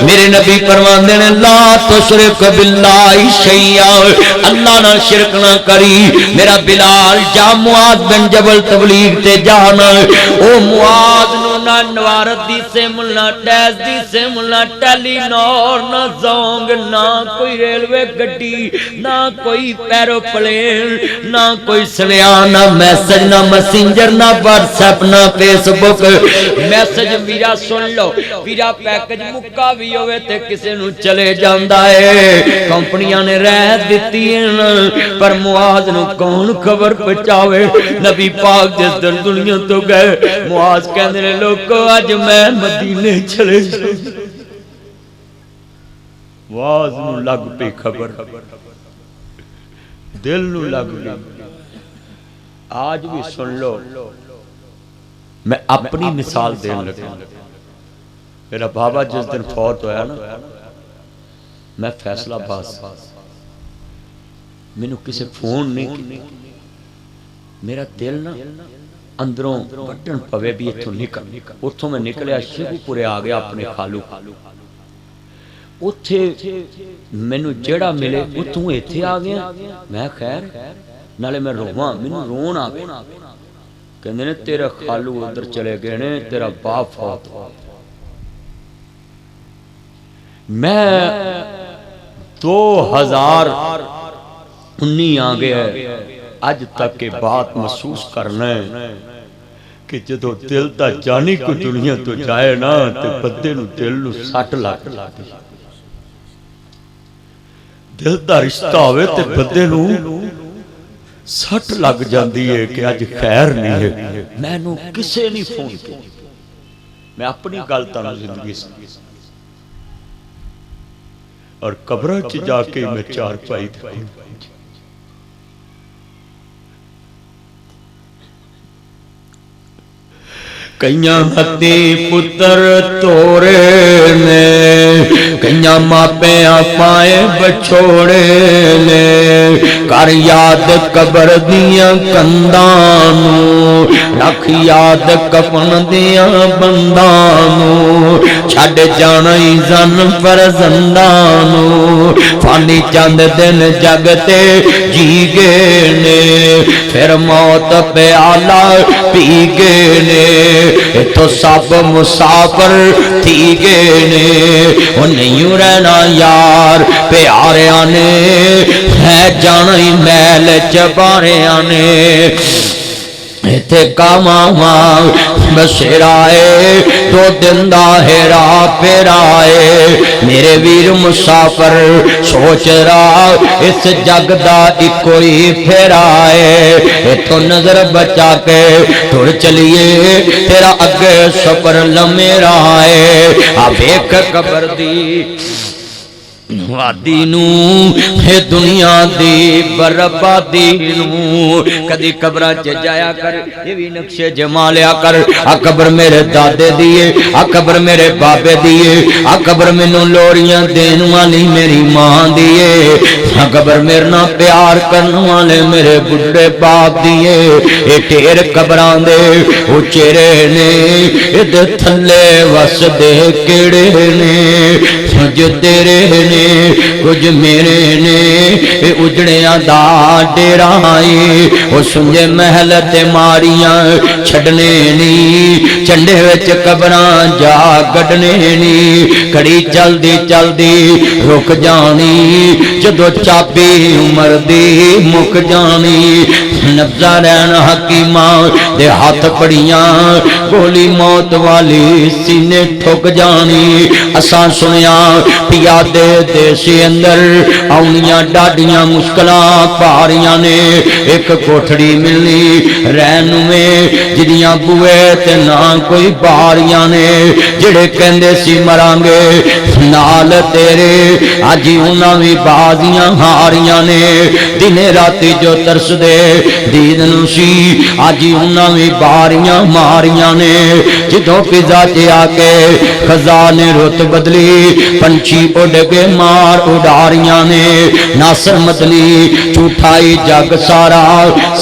[SPEAKER 1] میرے نبی فرماندے نے لا تشرک باللہ شیئا اللہ نہ شرک نہ کری میرا بلال جا معاذ بن جبل تبلیغ تے جانا او معاذ نو نہ نوارت دی سے ملنا ٹیس دی سے ملنا ٹیلی نور نہ زونگ نہ کوئی ریلوے گڈی نہ کوئی پیرو پلین نہ کوئی سنیا نہ میسج نہ مسنجر نہ واٹس ایپ نہ فیس بک میسج میرا سن لو میرا پیکج مکا بھی ہوئے تے کسے نو چلے جاندہ ہے کمپنیاں نے رہ دیتی ہیں پر معاذ نو کون خبر پچاوے نبی پاک جس دن دنیا تو گئے معاذ کہنے لوگو آج میں مدینے چلے جاؤں معاذ نو لگ پہ خبر دل نو لگ پہ آج بھی سن لو میں اپنی مثال دین لگا میرا بابا جس دن فوت ہویا نا میں فیصلہ باز میں نے کسے فون نہیں کی میرا دل نا اندروں بٹن پوے بھی اتھو نکل اتھو میں نکلیا شیخو پورے آگے اپنے خالو اتھے میں نے جڑا ملے اتھو ایتھے آگیا میں خیر نالے میں روحاں میں نے رون آگیا کہنے نے تیرا خالو ادھر چلے گئے نے تیرا باپ فوت میں 2019 آگے ہے آج تک کے بات محسوس کرنا ہے کہ جدو دل دا جانی کو دنیا تو جائے نا تے بدے نو دل نو سٹ لگ دل دا رشتہ ہوئے تے بدے نو سٹ لگ جاندی ہے کہ آج خیر نہیں ہے میں نو کسے نہیں فون کی میں اپنی گالتا نو زندگی سے اور قبرہ چی جا کے میں چار پائی تھا کئیاں ہتی پتر توڑے نے کئیاں ماپیاں پائے بچھوڑے نے کر یاد قبر دیاں کندانوں رکھ یاد کفن دیاں بندانوں چھڑ جانا ہی زن فرزندانوں فانی چند دن جگتے جی گئے نے پھر موت پہ آلہ پی گئے نے تو سب مسافر تھی گئے نے وہ نہیں رہنا یار پیاریاں نے ہے جانا ہی محل چباریاں نے ایتھے کاماں بسرائے دو دن دا ہیرا پھرائے میرے ویر مسافر سوچ رہا اس جگ دا کوئی پھرائے ایتھوں نظر بچا کے ٹر چلیے تیرا اگے سفر لمے رہائے اب ایک قبر دی وادی نو ہے دنیا دی بربادی نو کدی قبراں چ جایا کر یہ بھی نقشے جما لیا کر آ قبر میرے دادے دیے آ قبر میرے بابے دیے آ قبر مینوں لوڑیاں دین والی میری ماں دیے آ قبر میرے نال پیار کرن والے میرے بڈھے باپ دیے اے ٹھیر قبراں دے او چہرے نے اے دے تھلے وس دے کیڑے نے کچھ تیرے نے کچھ میرے نے اے اجڑیاں دا ڈیرائی او سنجے محل تے ماریاں چھڑنے نی چنڈے وچ قبراں جا گڈنے نی کڑی چل دی رک جانی جدو چابی عمر دی مک جانی نبضہ رہن حکیماں دے ہاتھ پڑیاں گولی موت والی سینے ٹھک جانی اساں سنیاں پیادے دیسی اندر آنیاں ڈاڈیاں مشکلاں پاریاں نے ایک کوٹھڑی ملنی رہن میں جدیاں بوئے تے نہ کوئی باریاں نے جڑے کہندے سی مرانگے نال تیرے آجی انہاں بھی بازیاں ہاریاں نے دنے راتی جو ترس دے دید نوسی آجی انہاں بھی باریاں ماریاں نے جدوں فضا چے آکے خزانے رت بدلی پنچھی اڑ کے مار اڈاریاں نے ناصر مدنی جھوٹائی جگ سارا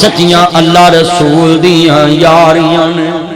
[SPEAKER 1] سچیاں اللہ رسول دیاں یاریاں نے